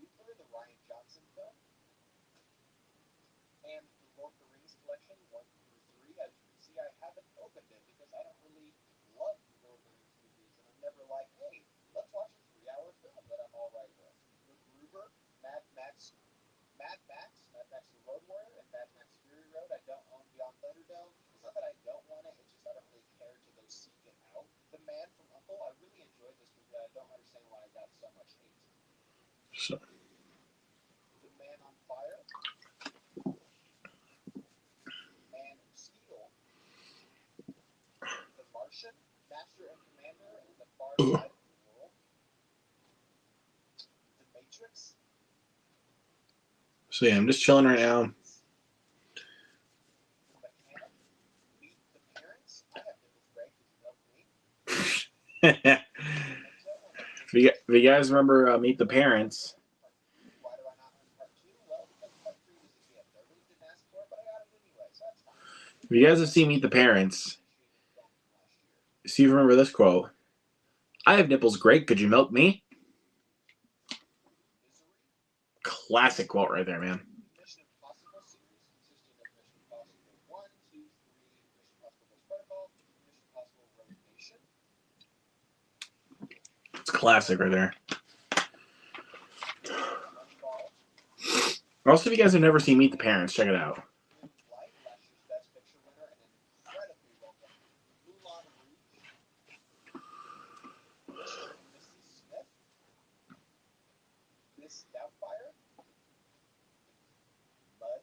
Looper, the Ryan Johnson film, and the Lord of the Rings collection 1 through 3. As you can see, I haven't opened it because I don't really love the Lord of the Rings movies, and I'm never like, hey, let's watch a 3 hour film that I'm all right with. MacGruber, Mad Max, Mad Max the Road Warrior, and Mad Max Fury Road. I don't own Beyond Thunderdome. It's not that I don't want it, it's just I don't really care to go seek it out. The Man from Uncle, I really enjoyed this movie. I don't understand why I got so much hate. So, The Man on Fire, Man of Steel, The Martian, Master and Commander, and The Far Side of the World, The Matrix, so yeah, I'm just chilling right now. The Mechanic, Meet the Parents. I have nipples, Greg, because you milked me. If you guys remember Meet the Parents, Why do I not own part 2? Well, because part 3 was a gift. I really didn't ask for it, but I got it anyway, so that's fine. if you guys have seen Meet the Parents, see if you remember this quote. I have nipples, Greg. Could you milk me? Classic quote right there, man. Mission Impossible series, consisting of Mission Impossible 1, 2, 3, Mission Impossible Ghost Protocol, Mission Impossible Rogue Nation. It's classic right there. Moneyball. Also, if you guys have never seen Meet the Parents, check it out. Green Flight, last year's Best Picture winner, and an incredibly welcome Moulin Rouge. Mr. and Mrs. Smith. Miss Doubtfire. Mud.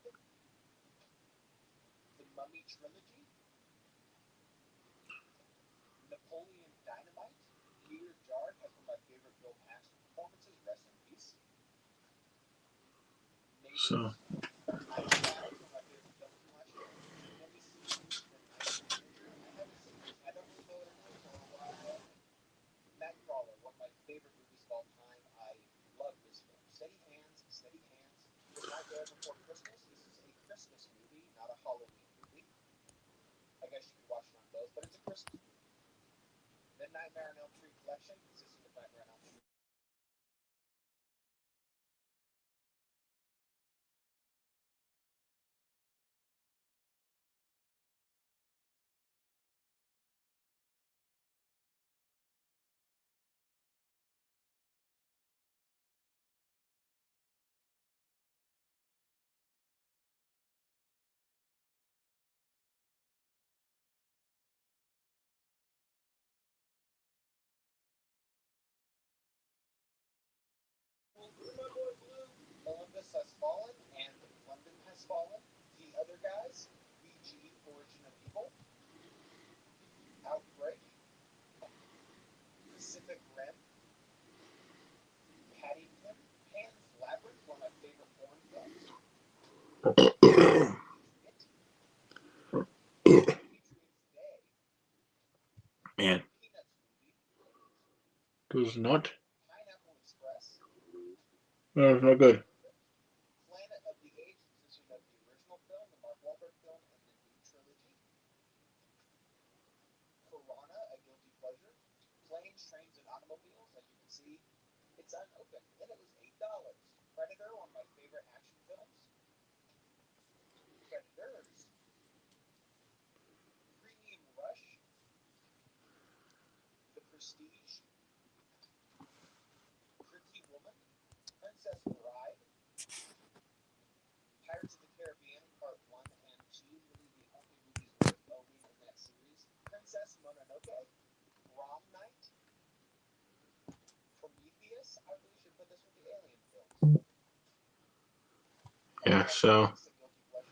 The Mummy Trilogy. Napoleon Dynamite. Peter Jard has one of my favorite Bill Paxton performances. Rest in peace. So, Ice Battles, one of my favorite films from last year. Any Seasons, The Night Manager. I haven't seen this. I don't really know what it is or why I own it. Nightcrawler, one of my favorite movies of all time. I love this film. Steady Hands, Steady Hands. The Nightmare Before Christmas. This is a Christmas movie, not a Halloween movie. I guess you could watch it on both, but it's a Christmas movie. The Nightmare on Elm Street collection, consisting of Nightmare on Elm Street. My boy Blue. Olympus Has Fallen and London Has Fallen. The Other Guys, VG, Origin of Evil. Outbreak. Pacific Rim. Paddington. Pan's Labyrinth, one of my favorite porn films. It. Patriots Day. man, Peanuts movie. does not. Pineapple Express. No, it's not good. Planet of the Apes, consisting of the original film, the Mark Wahlberg film, and the new trilogy. Piranha, a guilty pleasure. Planes, Trains, and Automobiles. As you can see, it's unopened, and it was $8. Predator, one of my favorite action films. Predators. Premium Rush. The Prestige. Pretty Woman. Princess Bride. Pirates of the Caribbean Part 1 and 2, really the only movies worth owning in that series. Princess Mononoke. Prom Night. Prometheus. I really should put this with the Alien films. Yeah, so A guilty pleasure.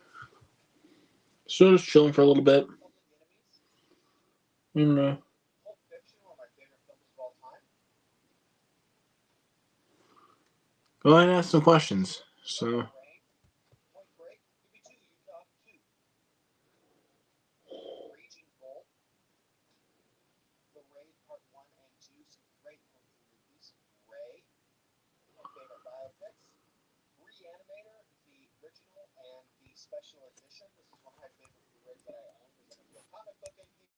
just chilling for a little bit. Public Enemies. You know, Pulp Fiction, one of my favorite films of all time. go ahead and ask some questions. So, Rain. Point Break. Give me two. Utah 2. Raging Bull. The Raid Part 1 and 2. Some great kung fu movies. Ray. My favorite biopics. Reanimator, the original and the special edition. This is one of my favorite Blu-rays that I own. There's going to be a comic book in here.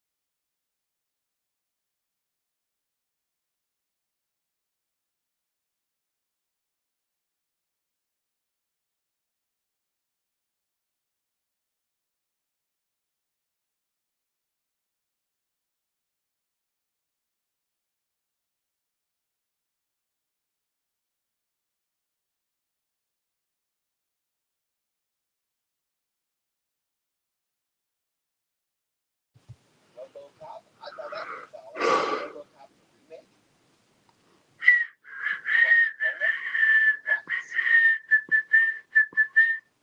RoboCop. I thought that was $1. RoboCop the remake.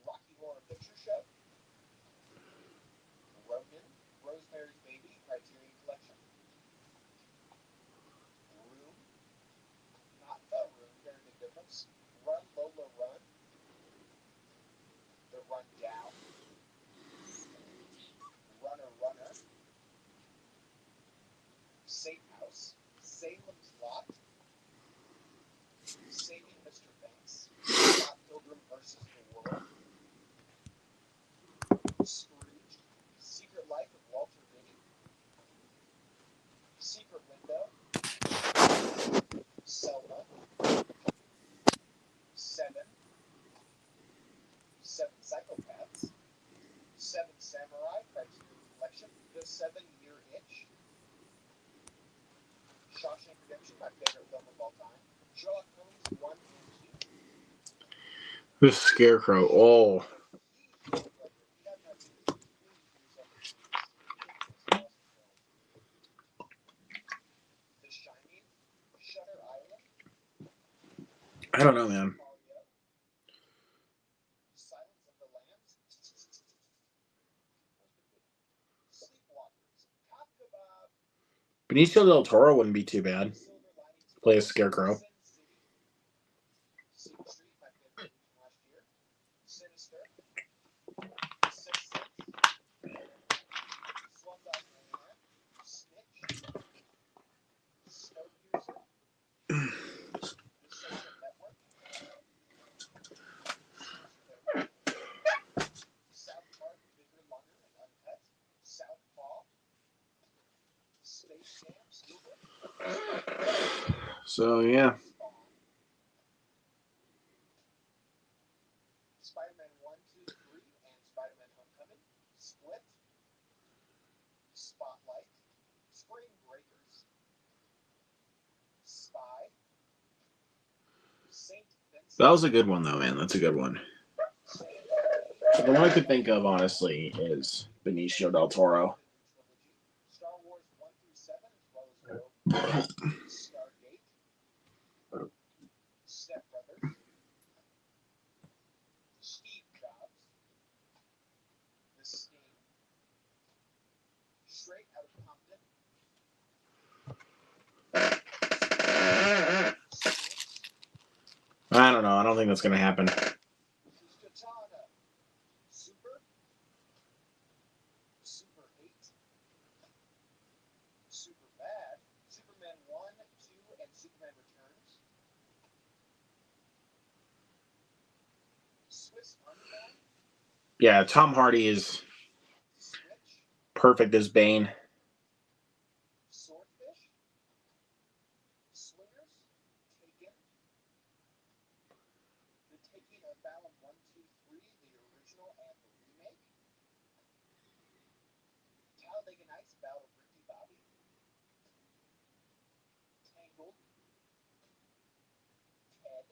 Rocky Horror Picture Show. Ronin. Rosemary's Baby. Criterion Collection. Room. Not The Room. Very big difference. Run Lola Run. The Rundown. Runner. Safe House. Salem's Lot. Saving Mr. Banks. Scott Pilgrim vs. the World. Scrooge. Secret Life of Walter Mitty. Secret Window. Selma. Seven. Seven Psychopaths. Seven Samurai. Criterion Collection. The 7-Year Itch. Shawshank Redemption, my favorite film of all time. Sherlock Holmes 1 and 2. The Scarecrow. Oh. The Shining, Shutter Island, I don't know, man. Silence of the Lambs, Sleepwalkers, Cop Kebab, Benicio del Toro wouldn't be too bad. Silver Lining to Play a Pardon, Scarecrow. Sin City, Sin Street, my favorite movie from last year, Sinister, The Sixth Sense, Slumdog Millionaire, Snitch, Snowpiercer, The Social Network, South Park, Bigger, Longer, and Uncut, Southpaw, Space Jam, Spielberg, So, yeah. Spawn, Spider-Man 1, 2, 3, and Spider-Man Homecoming, Split, Spotlight, Spring Breakers, Spy, Saint Vincent. That was a good one, though, man. That's a good one. The one I could think of, honestly, is Benicio del Toro. Star Wars 1 through 7, as well as Rogue, Stargate, Step Brothers, Steve Jobs, The Sting, Straight Out of Compton, Sports, I don't know. I don't think that's going to happen. Katana, Super, Super 8, Super Bad, Superman 1, 2, and Superman Returns, Swiss Army Man, Yeah, Tom Hardy is Switch, perfect as Bane. Swordfish, Swingers, Taken, The Taking of Fallon 1, 2, 3, the original and the remake, Talladega Nights, Battle of Ricky Bobby, Tangled, Ted,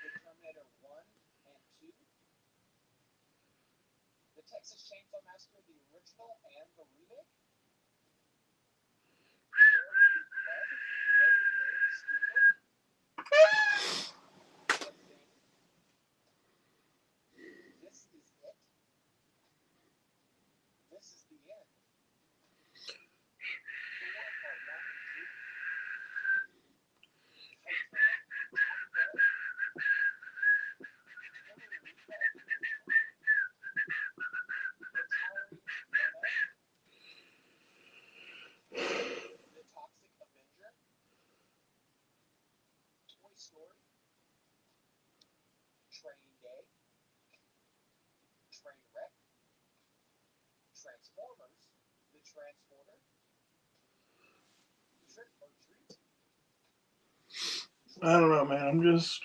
The Terminator 1 and 2, The Texas Chainsaw Massacre, the original and the remake, There Will Be Blood, They Live, Spielberg, The Thing, This Is It, This Is the End, Story, Train Day, Train Wreck, Transformers, The Transporter, Trick or Treat, I don't know, man. I'm just,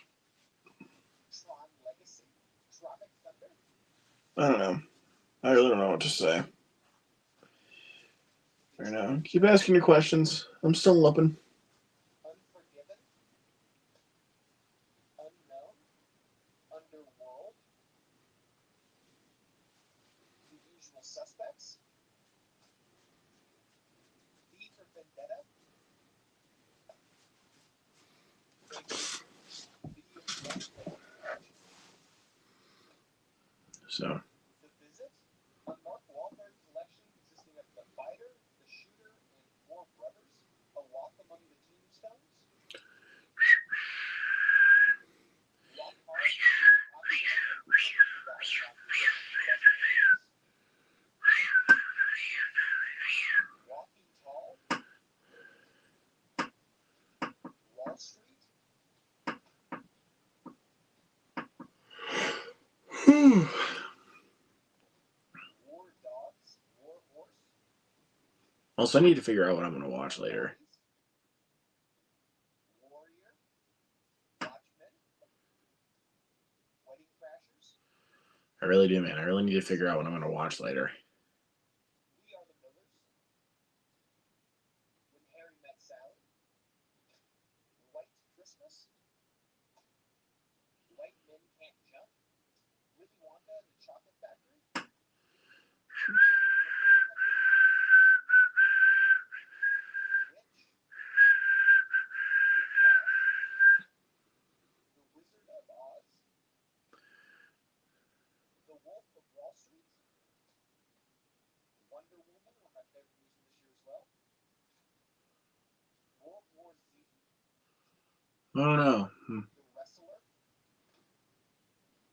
Tron Legacy, Tropic Thunder, I don't know. I really don't know what to say right now. Keep asking your questions. I'm still looking. Unforgiven, Unknown, Underworld, The Usual Suspects, V for Vendetta, Video Gameplay Collection, So, The Visit, a Mark Wahlberg collection consisting of The Fighter, The Shooter, and Four Brothers, A Walk Among the Tombstones, Walk Hard, Popcorn, and Walking Tall, Wall Street, War Dogs, War Horse, also, I need to figure out what I'm going to watch later. Warrior, Watchmen, Wedding Crashers, I really do, man. I really need to figure out what I'm going to watch later. We Are the Millers, When Harry Met Sally, White Christmas, White Men Can't Jump, Willy Wonka and the Chocolate Factory, The Witch, The Wizard of Oz, The Wolf of Wall Street, Wonder Woman, one of my favorite movies from this year as well, World War Z, I don't know. The Wrestler,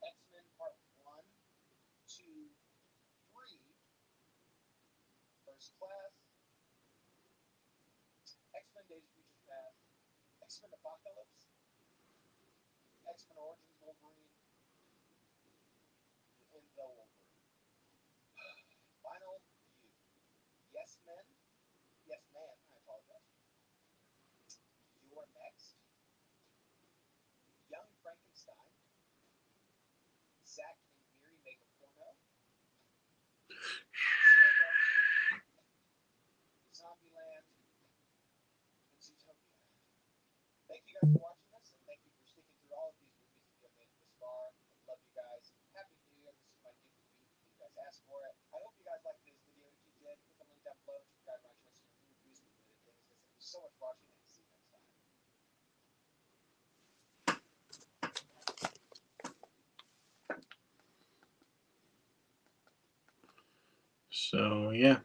X-Men Part 1, 2, 3, First Class, X-Men Days of Future Past, X-Men Apocalypse, X-Men Origins Wolverine, and The Wolverine. Final View. Yes Men. Yes Man, I apologize. You're Next. Young Frankenstein. Zack and Miri Make a Porno. Zombieland. And Zootopia. Thank you guys for watching this, and thank you for sticking through all of these movies if you have made it this far. I love you guys. Happy New Year. This is my gift to you. You guys asked for it. I hope you guys liked this video. If you did, click on the link down below. Subscribe to my channel so you can reviews with related things. Thank you so much for watching, and see you next time. So, yeah.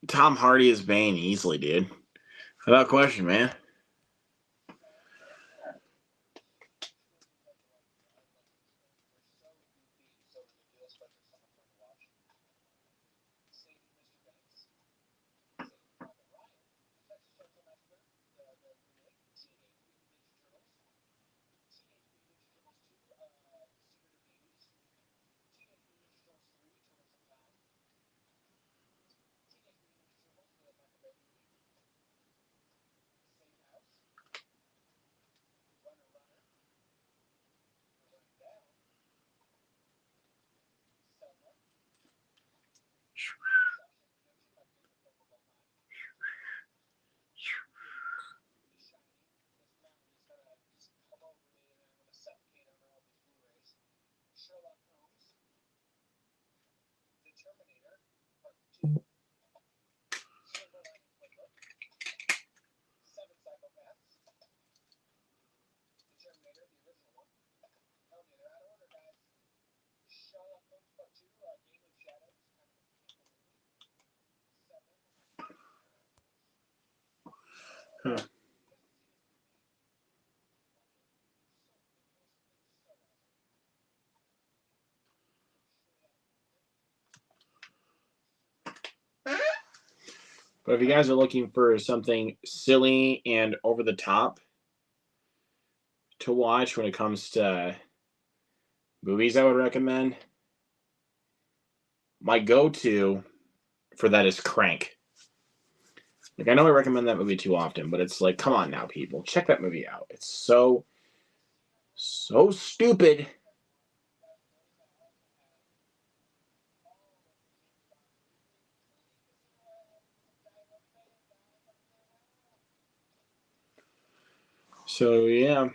Tom Hardy is Bane easily, dude. Without question, man. Sherlock Holmes, The Terminator, Part 2, Silver Linings Playbook, Seven Psychopaths, The Terminator, the original one. Oh, yeah, they're out of order, guys. Sherlock Holmes Part 2, Game of Shadows, kind of a painful movie. Seven. Huh. But if you guys are looking for something silly and over the top to watch when it comes to movies, I would recommend. My go-to for that is Crank. Like, I know I recommend that movie too often, but it's like, come on now, people. Check that movie out. It's so stupid. So, yeah.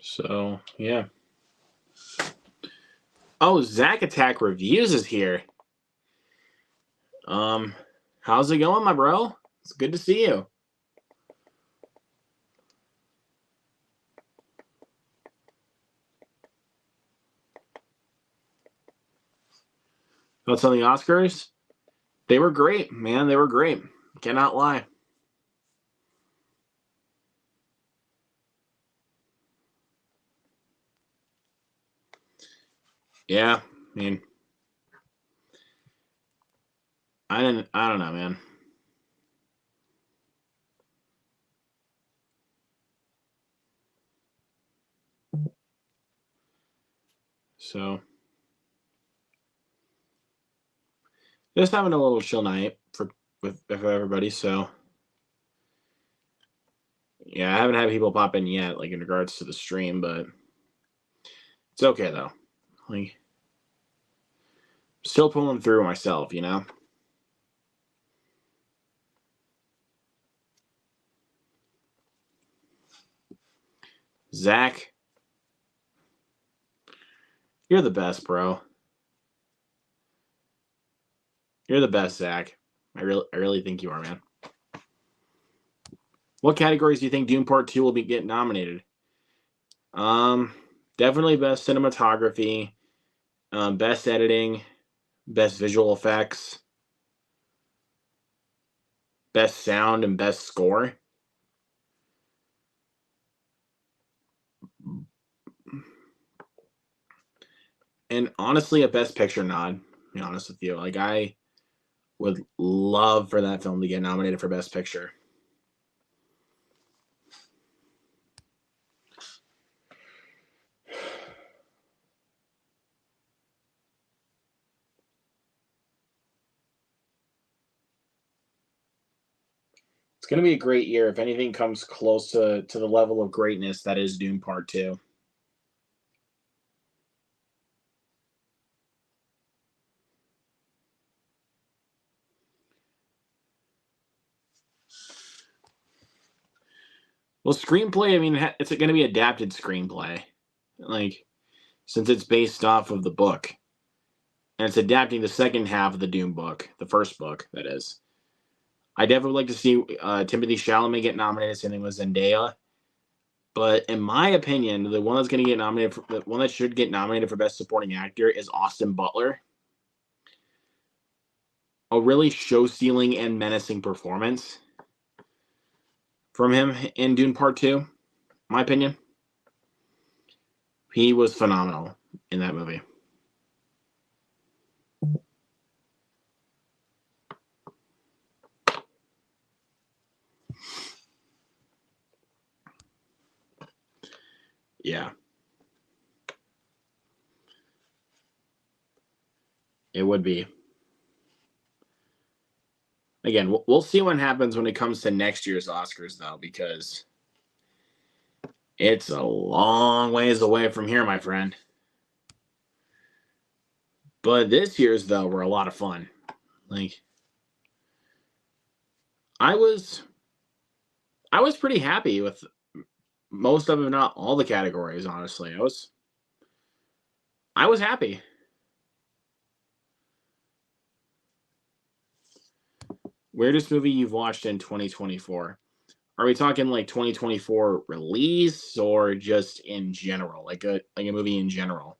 So, yeah. Oh, Zack Attack Reviews is here. How's it going, my bro? It's good to see you. Thoughts on the Oscars? They were great, man. They were great. Cannot lie. Yeah, I mean, I don't know, man. So, just having a little chill night with everybody. So, yeah, I haven't had people pop in yet, like in regards to the stream, but it's okay though. Like, still pulling through myself, you know. Zach, you're the best, bro. You're the best, Zach. I really think you are, man. What categories do you think Dune Part 2 will be getting nominated? Definitely best cinematography, best editing, best visual effects, best sound, and best score. And honestly, a best picture nod. To be honest with you, like, I would love for that film to get nominated for best picture. It's going to be a great year if anything comes close to the level of greatness that is Dune Part 2. Well, screenplay, I mean, it's going to be adapted screenplay. Like, since it's based off of the book. And it's adapting the second half of the Dune book, the first book, that is. I definitely would like to see Timothée Chalamet get nominated, same thing with Zendaya. But in my opinion, the one that's going to get nominated, the one that should get nominated for Best Supporting Actor is Austin Butler. A really show-stealing and menacing performance from him in Dune Part 2, my opinion. He was phenomenal in that movie. Yeah. It would be. Again, we'll see what happens when it comes to next year's Oscars, though, because it's a long ways away from here, my friend. But this year's, though, were a lot of fun. Like, I was pretty happy with most of, if not all, the categories. Honestly, I was happy. Weirdest movie you've watched in 2024? Are we talking like 2024 release or just in general, like a movie in general?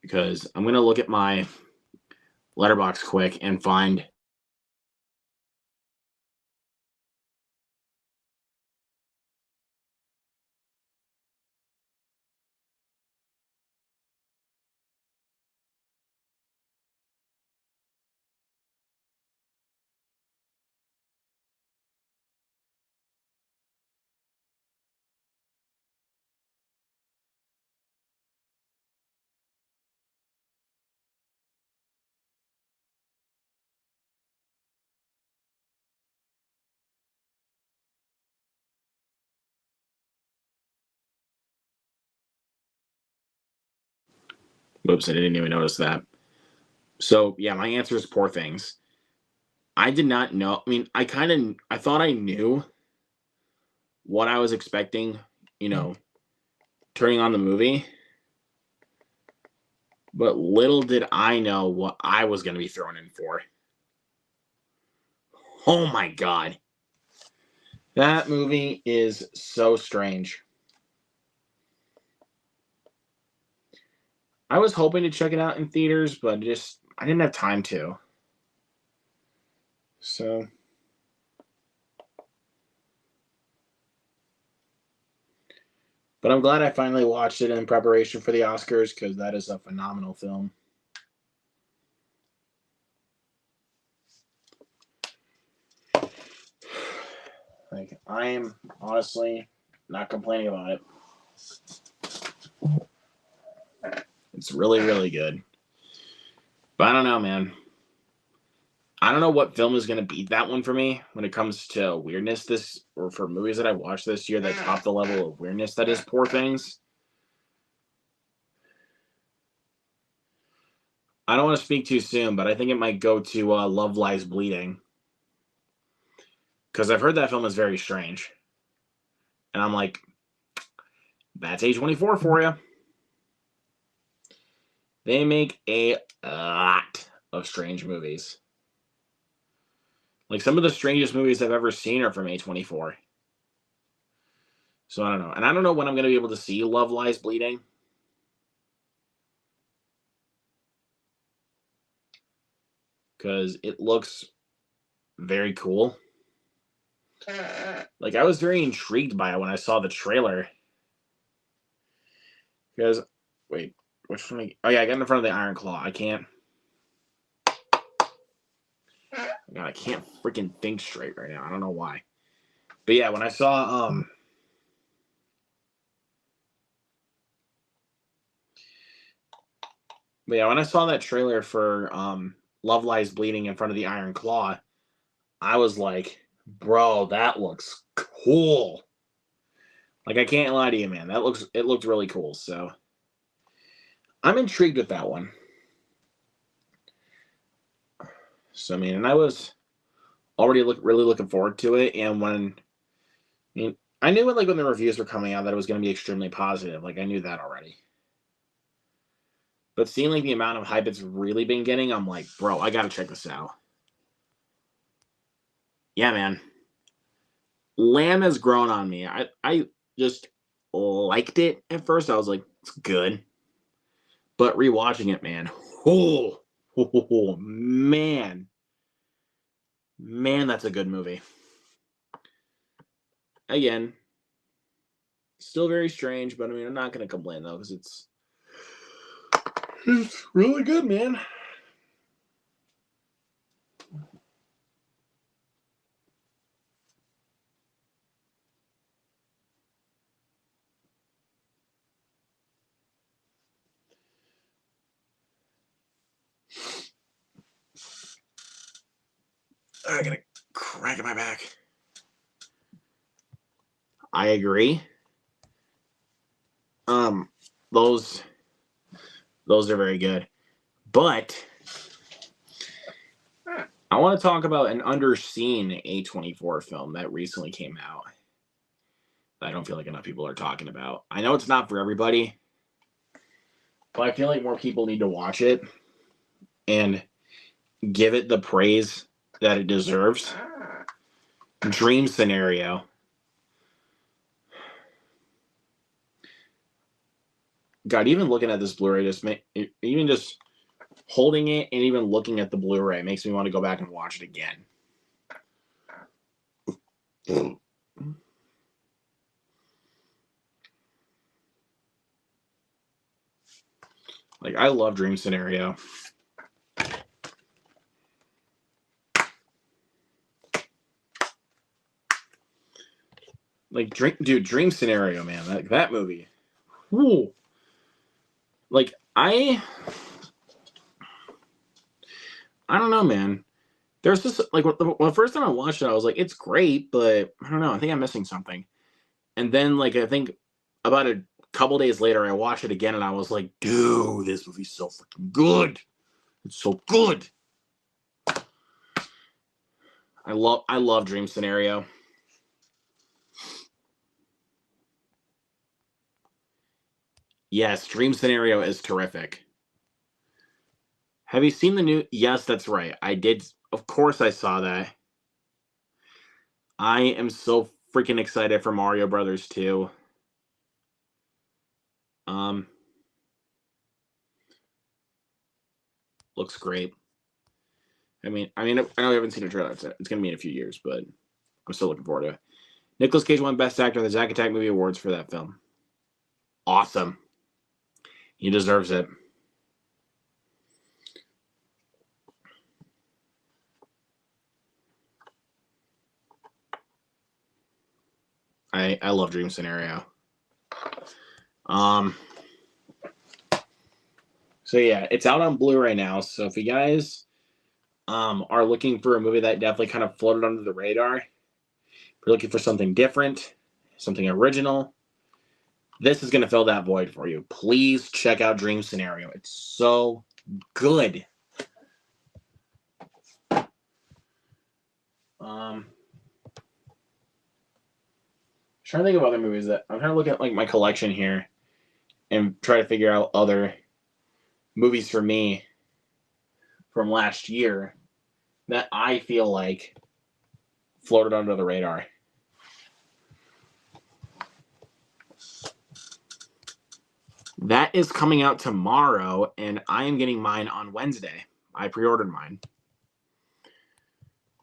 Because I'm gonna look at my Letterboxd quick and find. Whoops, I didn't even notice that. So yeah, my answer is Poor Things. I did not know. I mean, I thought I knew what I was expecting, turning on the movie. But little did I know what I was going to be thrown in for. Oh my God. That movie is so strange. I was hoping to check it out in theaters, but I didn't have time to. So. But I'm glad I finally watched it in preparation for the Oscars because that is a phenomenal film. Like, I am honestly not complaining about it. It's really, really good. But I don't know, man. I don't know what film is going to beat that one for me when it comes to weirdness or for movies that I watched this year that top the level of weirdness that is Poor Things. I don't want to speak too soon, but I think it might go to Love Lies Bleeding. Because I've heard that film is very strange. And I'm like, that's A24 for you. They make a lot of strange movies. Like, some of the strangest movies I've ever seen are from A24. So I don't know. And I don't know when I'm going to be able to see Love Lies Bleeding. Because it looks very cool. Like, I was very intrigued by it when I saw the trailer. Because, wait, which one? Oh, yeah, I got in front of the Iron Claw. I can't. God, I can't freaking think straight right now. I don't know why. But yeah, when I saw, when I saw that trailer for Love Lies Bleeding in front of the Iron Claw, I was like, bro, that looks cool. Like, I can't lie to you, man. It looked really cool. So I'm intrigued with that one. So, I mean, and I was already really looking forward to it. And I knew it, like, when the reviews were coming out that it was going to be extremely positive. Like, I knew that already. But seeing, like, the amount of hype it's really been getting, I'm like, bro, I got to check this out. Yeah, man. Lamb has grown on me. I just liked it at first. I was like, it's good. But rewatching it, man, man, that's a good movie. Again, still very strange, but I mean, I'm not gonna complain though because it's really good, man. I got a crack in my back. I agree. Those are very good. But I want to talk about an underseen A24 film that recently came out that I don't feel like enough people are talking about. I know it's not for everybody, but I feel like more people need to watch it and give it the praise that it deserves. Dream Scenario. God, even looking at this Blu-ray even just holding it and even looking at the Blu-ray makes me want to go back and watch it again. Like, I love Dream Scenario. Like, Dream Scenario, man. That movie. Whew. Like, I don't know, man. There's this, like, the first time I watched it, I was like, it's great, but I don't know. I think I'm missing something. And then, like, I think about a couple days later, I watched it again, and I was like, dude, this movie's so freaking good. It's so good. I love Dream Scenario. Yes, Dream Scenario is terrific. Have you seen the new? Yes, that's right. I did. Of course, I saw that. I am so freaking excited for Mario Brothers 2. Looks great. I know I haven't seen a trailer. It's going to be in a few years, but I'm still looking forward to it. Nicolas Cage won Best Actor at the Zack Attack Movie Awards for that film. Awesome. He deserves it. I love Dream Scenario. So yeah, it's out on Blu-ray now. So if you guys are looking for a movie that definitely kind of floated under the radar, if you're looking for something different, something original, this is going to fill that void for you. Please check out Dream Scenario. It's so good. Trying to think of other movies that I'm trying to look at, like, my collection here and try to figure out other movies for me from last year that I feel like floated under the radar. That is coming out tomorrow, and I am getting mine on Wednesday. I pre-ordered mine.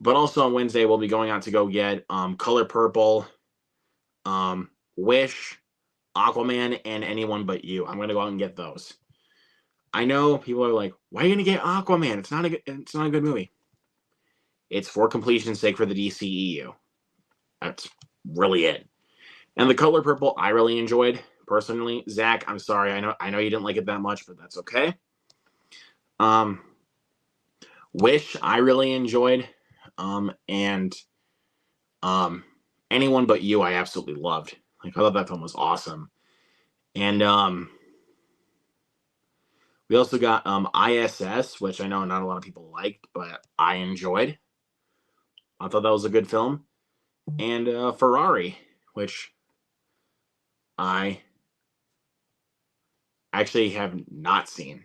But also on Wednesday, we'll be going out to go get Color Purple, Wish, Aquaman, and Anyone But You. I'm going to go out and get those. I know people are like, why are you going to get Aquaman? It's not a good movie. It's for completion's sake for the DCEU. That's really it. And The Color Purple, I really enjoyed. Personally, Zach, I'm sorry. I know you didn't like it that much, but that's okay. Wish, I really enjoyed. And Anyone But You, I absolutely loved. Like, I thought that film was awesome. And we also got ISS, which I know not a lot of people liked, but I enjoyed. I thought that was a good film. And Ferrari, which I actually have not seen.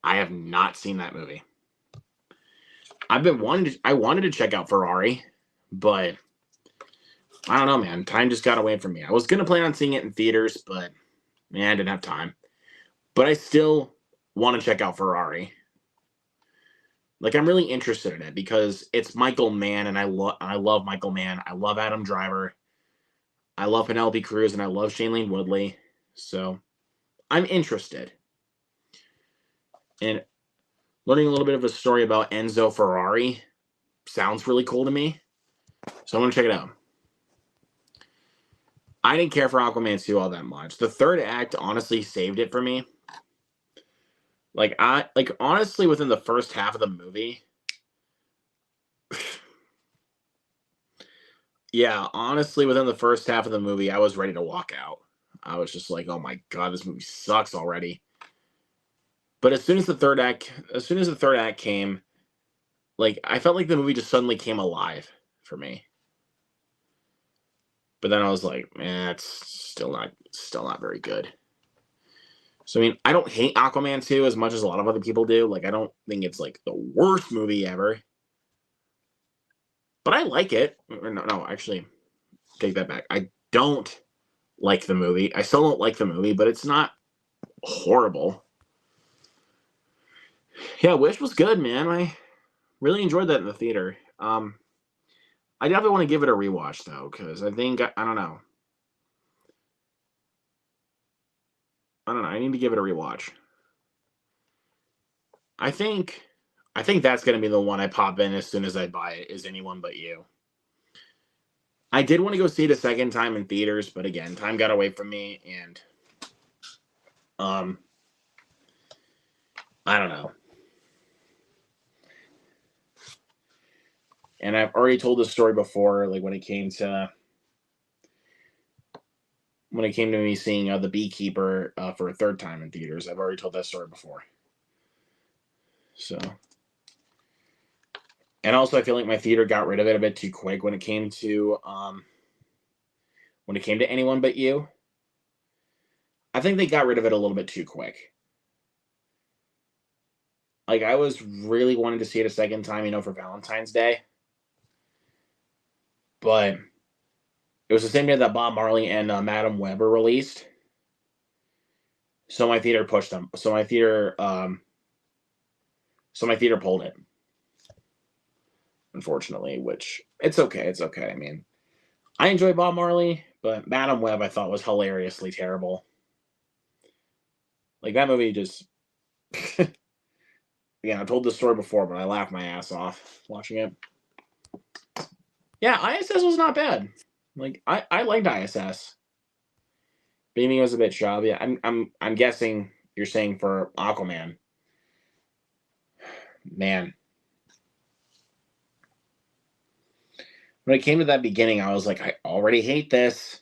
I have not seen that movie. I wanted to check out Ferrari, but I don't know, man. Time just got away from me. I was gonna plan on seeing it in theaters, but man, I didn't have time. But I still want to check out Ferrari. Like, I'm really interested in it because it's Michael Mann, and I love Michael Mann. I love Adam Driver. I love Penelope Cruz, and I love Shailene Woodley. So I'm interested. And learning a little bit of a story about Enzo Ferrari sounds really cool to me. So I'm gonna check it out. I didn't care for Aquaman 2 all that much. The third act honestly saved it for me. Like honestly within the first half of the movie. Yeah, honestly within the first half of the movie, I was ready to walk out. I was just like, "Oh my god, this movie sucks already." But as soon as the third act came, like I felt like the movie just suddenly came alive for me. But then I was like, "Man, it's still not very good." So I mean, I don't hate Aquaman 2 as much as a lot of other people do. Like I don't think it's like the worst movie ever. But I like it. No, actually, take that back. I don't like the movie. I still don't like the movie, but it's not horrible. Yeah, Wish was good, man. I really enjoyed that in the theater. I definitely want to give it a rewatch though, because I think I don't know. I need to give it a rewatch. I think that's gonna be the one I pop in as soon as I buy it. Is Anyone But You? I did want to go see it a second time in theaters, but again, time got away from me, and I don't know. And I've already told this story before, like when it came to me seeing The Beekeeper for a third time in theaters. I've already told that story before. So, and also I feel like my theater got rid of it a bit too quick when it came to Anyone But You. I think they got rid of it a little bit too quick. Like I was really wanting to see it a second time, for Valentine's Day. But it was the same day that Bob Marley and Madam Web were released. So my theater pushed them. So my theater pulled it. Unfortunately, which it's okay. It's okay. I mean, I enjoy Bob Marley, but Madam Web I thought was hilariously terrible. Like that movie just again, I've told this story before, but I laughed my ass off watching it. Yeah, ISS was not bad. Like I liked ISS. Beaming was a bit shabby. I'm guessing you're saying for Aquaman. Man. When it came to that beginning, I was like, I already hate this.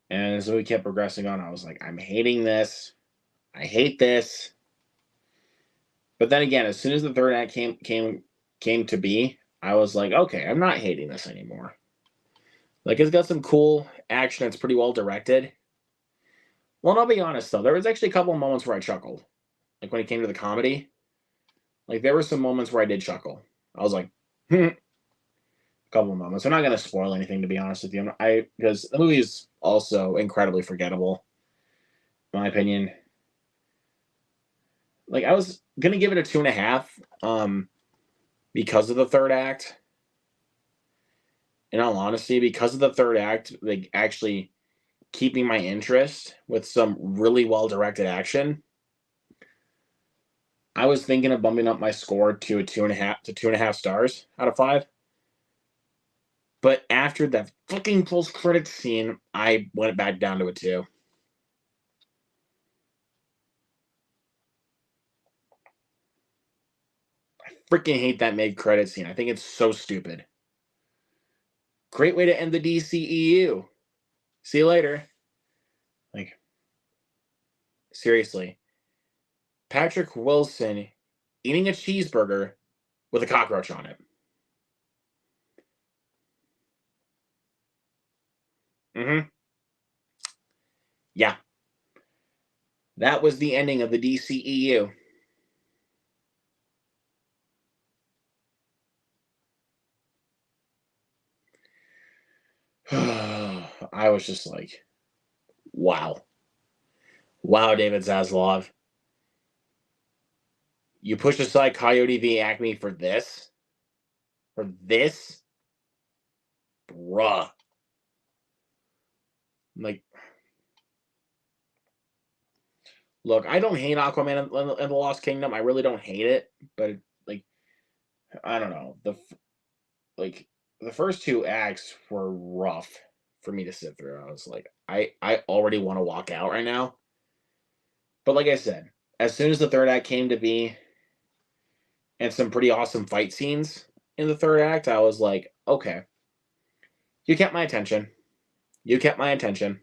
And as we kept progressing on, I was like, I'm hating this. I hate this. But then again, as soon as the third act came to be, I was like, okay, I'm not hating this anymore. Like it's got some cool action. It's pretty well directed. Well, I'll be honest though, there was actually a couple of moments where I chuckled. Like when it came to the comedy, like there were some moments where I did chuckle. I was like, a couple of moments. I'm not gonna spoil anything to be honest with you. Because the movie is also incredibly forgettable, in my opinion. Like I was gonna give it a 2.5, because of the third act. In all honesty, because of the third act, like actually keeping my interest with some really well directed action, I was thinking of bumping up my score to a 2.5 stars out of 5. But after that fucking post credit scene, I went back down to a 2. I freaking hate that mid credit scene. I think it's so stupid. Great way to end the DCEU. See you later. Like, seriously. Patrick Wilson eating a cheeseburger with a cockroach on it. Mm-hmm. Yeah. That was the ending of the DCEU. I was just like, wow. Wow, David Zaslav. You push aside Coyote v. Acme for this? For this? Bruh. Like, look, I don't hate Aquaman and the Lost Kingdom. I really don't hate it, but like, I don't know. The first two acts were rough for me to sit through. I was like, I already want to walk out right now. But like I said, as soon as the third act came to be, and some pretty awesome fight scenes in the third act, I was like, okay, you kept my attention. You kept my attention.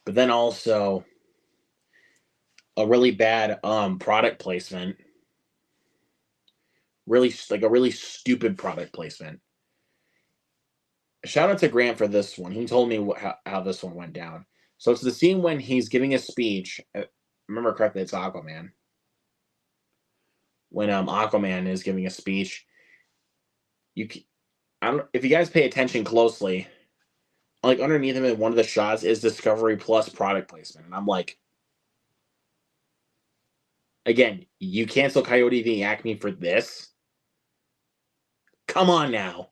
But then also a really bad product placement. Really, like a really stupid product placement. Shout out to Grant for this one. He told me how this one went down. So it's the scene when he's giving a speech. Remember correctly, it's Aquaman. When Aquaman is giving a speech, I don't, if you guys pay attention closely, like underneath him in one of the shots is Discovery Plus product placement, and I'm like, again, you cancel Coyote v. Acme for this? Come on now.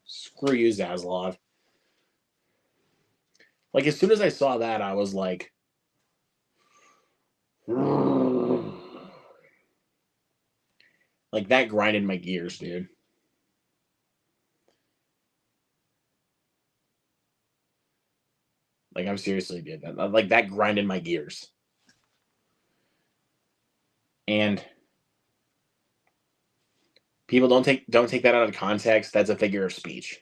Screw you, Zaslav. Like, as soon as I saw that, I was like, like that grinded my gears, dude. Like, I'm seriously did that. Like, that grinded my gears. And people don't take that out of context. That's a figure of speech.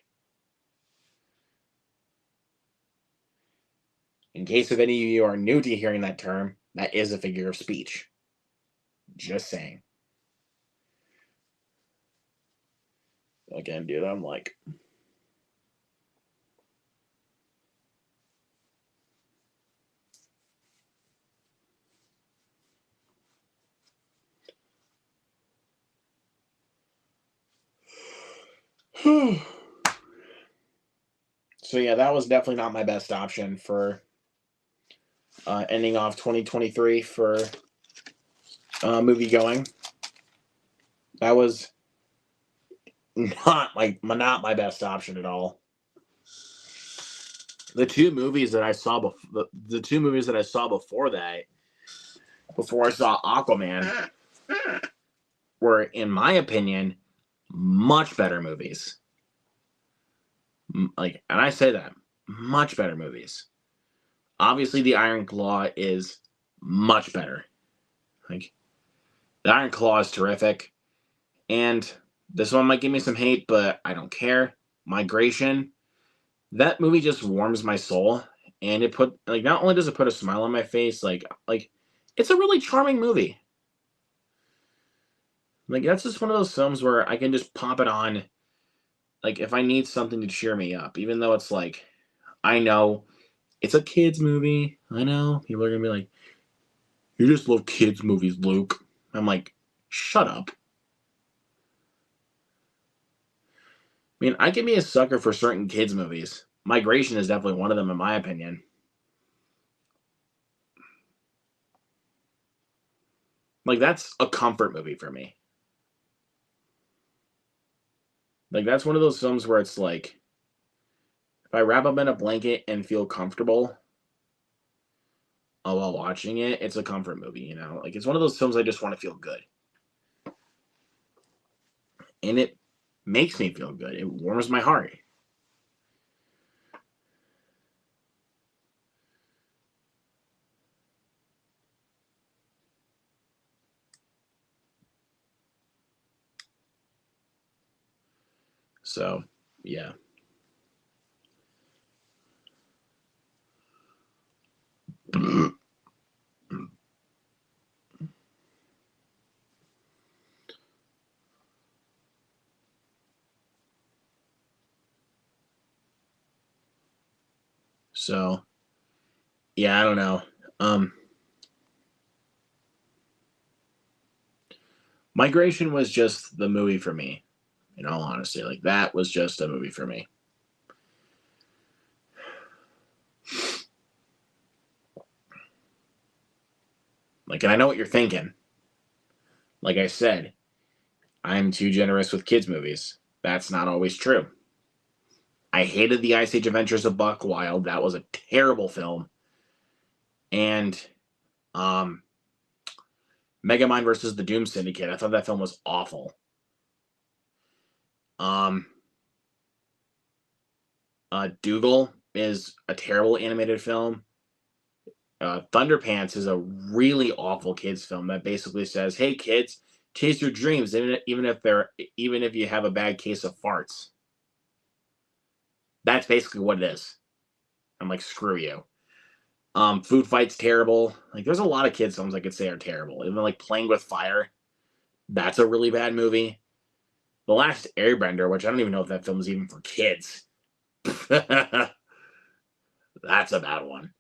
In case of any of you are new to hearing that term, that is a figure of speech. Just saying. Again, dude, I'm like, so yeah, that was definitely not my best option for ending off 2023 for movie going. That was not my best option at all. The two movies that I saw the two movies that I saw before that, before I saw Aquaman, were, in my opinion, much better movies. Like, and I say that, much better movies. Obviously, The Iron Claw is much better. Like, The Iron Claw is terrific. And this one might give me some hate, but I don't care. Migration, that movie just warms my soul. And it put, like, not only does it put a smile on my face, like it's a really charming movie. Like, that's just one of those films where I can just pop it on, like, if I need something to cheer me up. Even though it's like, I know it's a kid's movie. I know people are gonna be like, you just love kids' movies, Luke. I'm like, shut up. I mean, I can be a sucker for certain kids' movies. Migration is definitely one of them, in my opinion. Like, that's a comfort movie for me. Like, that's one of those films where it's like, if I wrap up in a blanket and feel comfortable while watching it, it's a comfort movie, you know? Like, it's one of those films I just want to feel good. And it makes me feel good. It warms my heart. So, yeah. So, yeah, I don't know. Migration was just the movie for me. In all honesty, like that was just a movie for me. Like, and I know what you're thinking. Like I said, I'm too generous with kids' movies. That's not always true. I hated the Ice Age Adventures of Buck Wild. That was a terrible film. And Megamind versus the Doom Syndicate. I thought that film was awful. Dougal is a terrible animated film. Thunderpants is a really awful kids film that basically says, "Hey kids, chase your dreams, even if you have a bad case of farts." That's basically what it is. I'm like, screw you. Food Fight's terrible. Like, there's a lot of kids films I could say are terrible. Even like Playing with Fire, that's a really bad movie. The Last Airbender, which I don't even know if that film is even for kids. That's a bad one.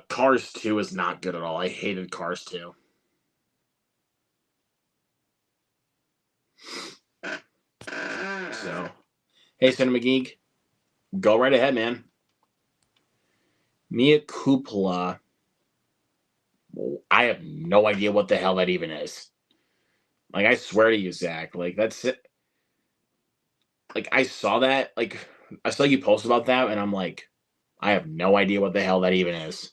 Cars 2 is not good at all. I hated Cars 2. So, hey, Cinema Geek, go right ahead, man. Mea Culpa. I have no idea what the hell that even is. Like, I swear to you, Zach. Like, that's it. Like, I saw that. Like, I saw you post about that, and I'm like, I have no idea what the hell that even is.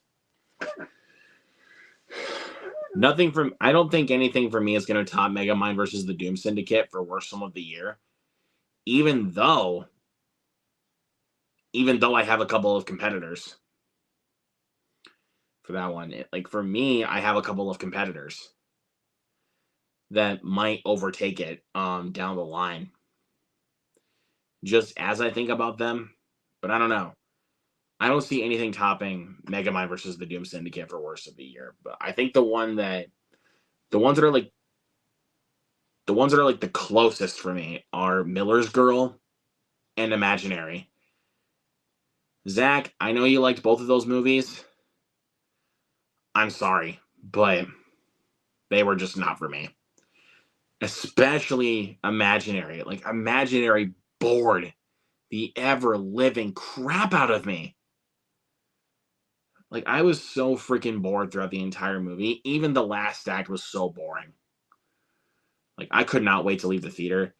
I don't think anything for me is going to top Megamind versus the Doom Syndicate for worst film of the year. Even though I have a couple of competitors for that one. Like, for me, I have a couple of competitors that might overtake it down the line. Just as I think about them. But I don't know. I don't see anything topping Megamind versus the Doom Syndicate for worst of the year. But I think the ones that are like the closest for me are Miller's Girl and Imaginary. Zach, I know you liked both of those movies. I'm sorry, but they were just not for me. Especially Imaginary. Like, Imaginary bored the ever-living crap out of me. Like, I was so freaking bored throughout the entire movie. Even the last act was so boring. Like, I could not wait to leave the theater.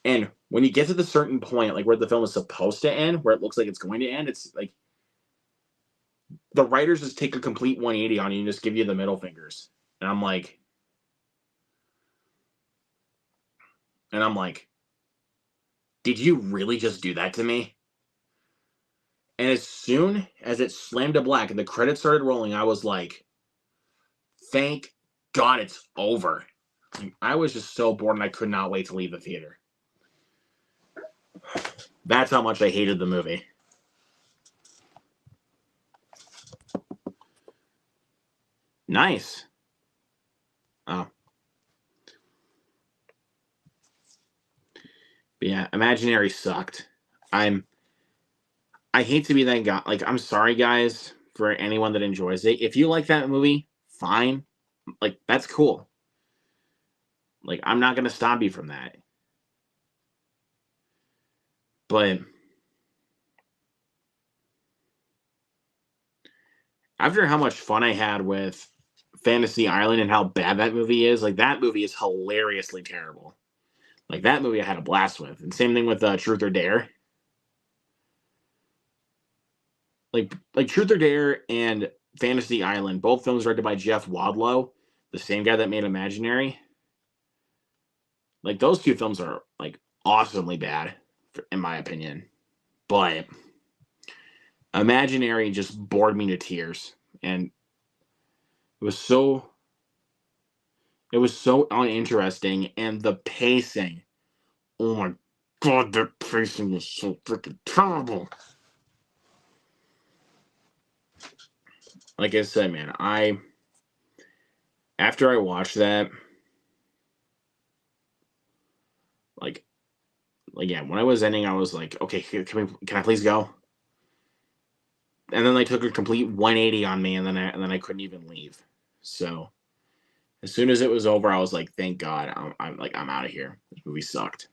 And when you get to the certain point, like, where the film is supposed to end, where it looks like it's going to end, it's like the writers just take a complete 180 on you and just give you the middle fingers. And I'm like, did you really just do that to me? And as soon as it slammed to black and the credits started rolling, I was like, thank God it's over. Like, I was just so bored and I could not wait to leave the theater. That's how much I hated the movie. Nice. Oh. But yeah, Imaginary sucked. I hate to be that guy. Like, I'm sorry, guys, for anyone that enjoys it. If you like that movie, fine. Like, that's cool. Like, I'm not going to stop you from that. But after how much fun I had with Fantasy Island and how bad that movie is, like, that movie is hilariously terrible. Like, that movie I had a blast with. And same thing with Truth or Dare. Like Truth or Dare and Fantasy Island, both films directed by Jeff Wadlow, the same guy that made Imaginary. Like, those two films are, like, awesomely bad, in my opinion. But Imaginary just bored me to tears. And it was so uninteresting. And the pacing, oh my God, the pacing was so freaking terrible. Like I said, man, after I watched that, like yeah, when I was ending, I was like, okay, can I please go? And then they took a complete 180 on me, and then I couldn't even leave. So As soon as it was over, I was like, thank God, I'm out of here. This movie sucked.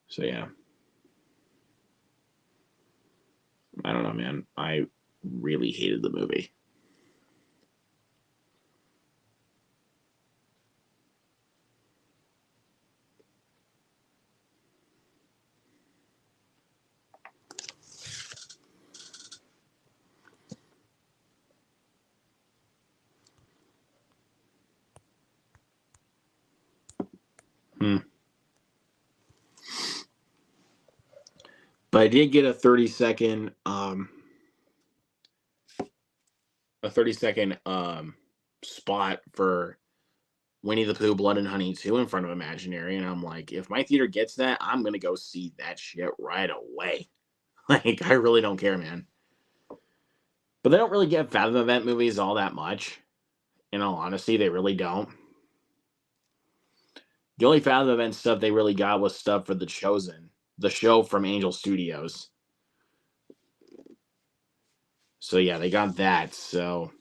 So yeah. I don't know, man. I really hated the movie. But I did get a 30-second spot for Winnie the Pooh Blood and Honey 2 in front of Imaginary, and I'm like, if my theater gets that, I'm gonna go see that shit right away. Like, I really don't care, man. But they don't really get Fathom Event movies all that much. In all honesty, they really don't. The only Fathom Event stuff they really got was stuff for The Chosen, the show from Angel Studios. So yeah, they got that. So,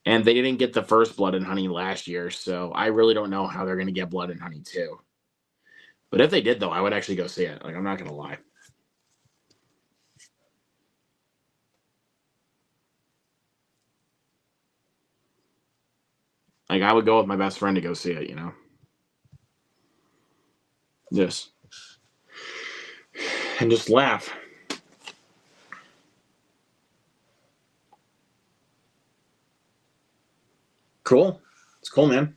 and they didn't get the first Blood and Honey last year, so I really don't know how they're gonna get Blood and Honey 2. But if they did, though, I would actually go see it. Like, I'm not gonna lie. Like, I would go with my best friend to go see it, you know? Yes. And just laugh. Cool. It's cool, man.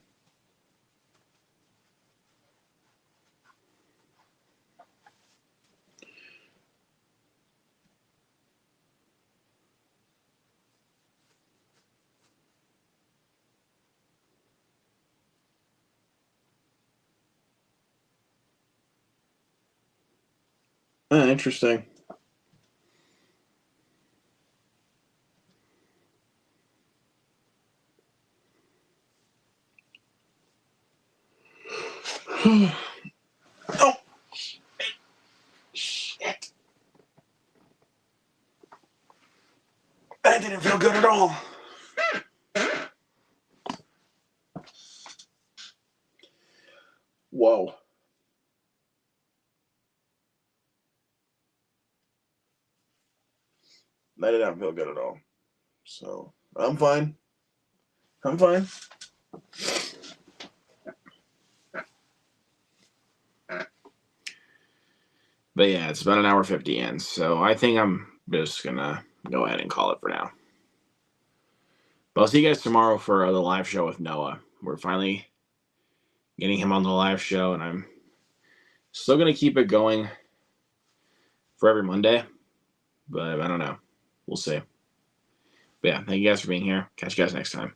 Interesting. Oh, shit. That didn't feel good at all. Whoa. That did not feel good at all. So, I'm fine. I'm fine. But yeah, it's about an hour 50 in, so I think I'm just gonna go ahead and call it for now. But I'll see you guys tomorrow for the live show with Noah. We're finally getting him on the live show, and I'm still gonna keep it going for every Monday, but I don't know. We'll see. But yeah, thank you guys for being here. Catch you guys next time.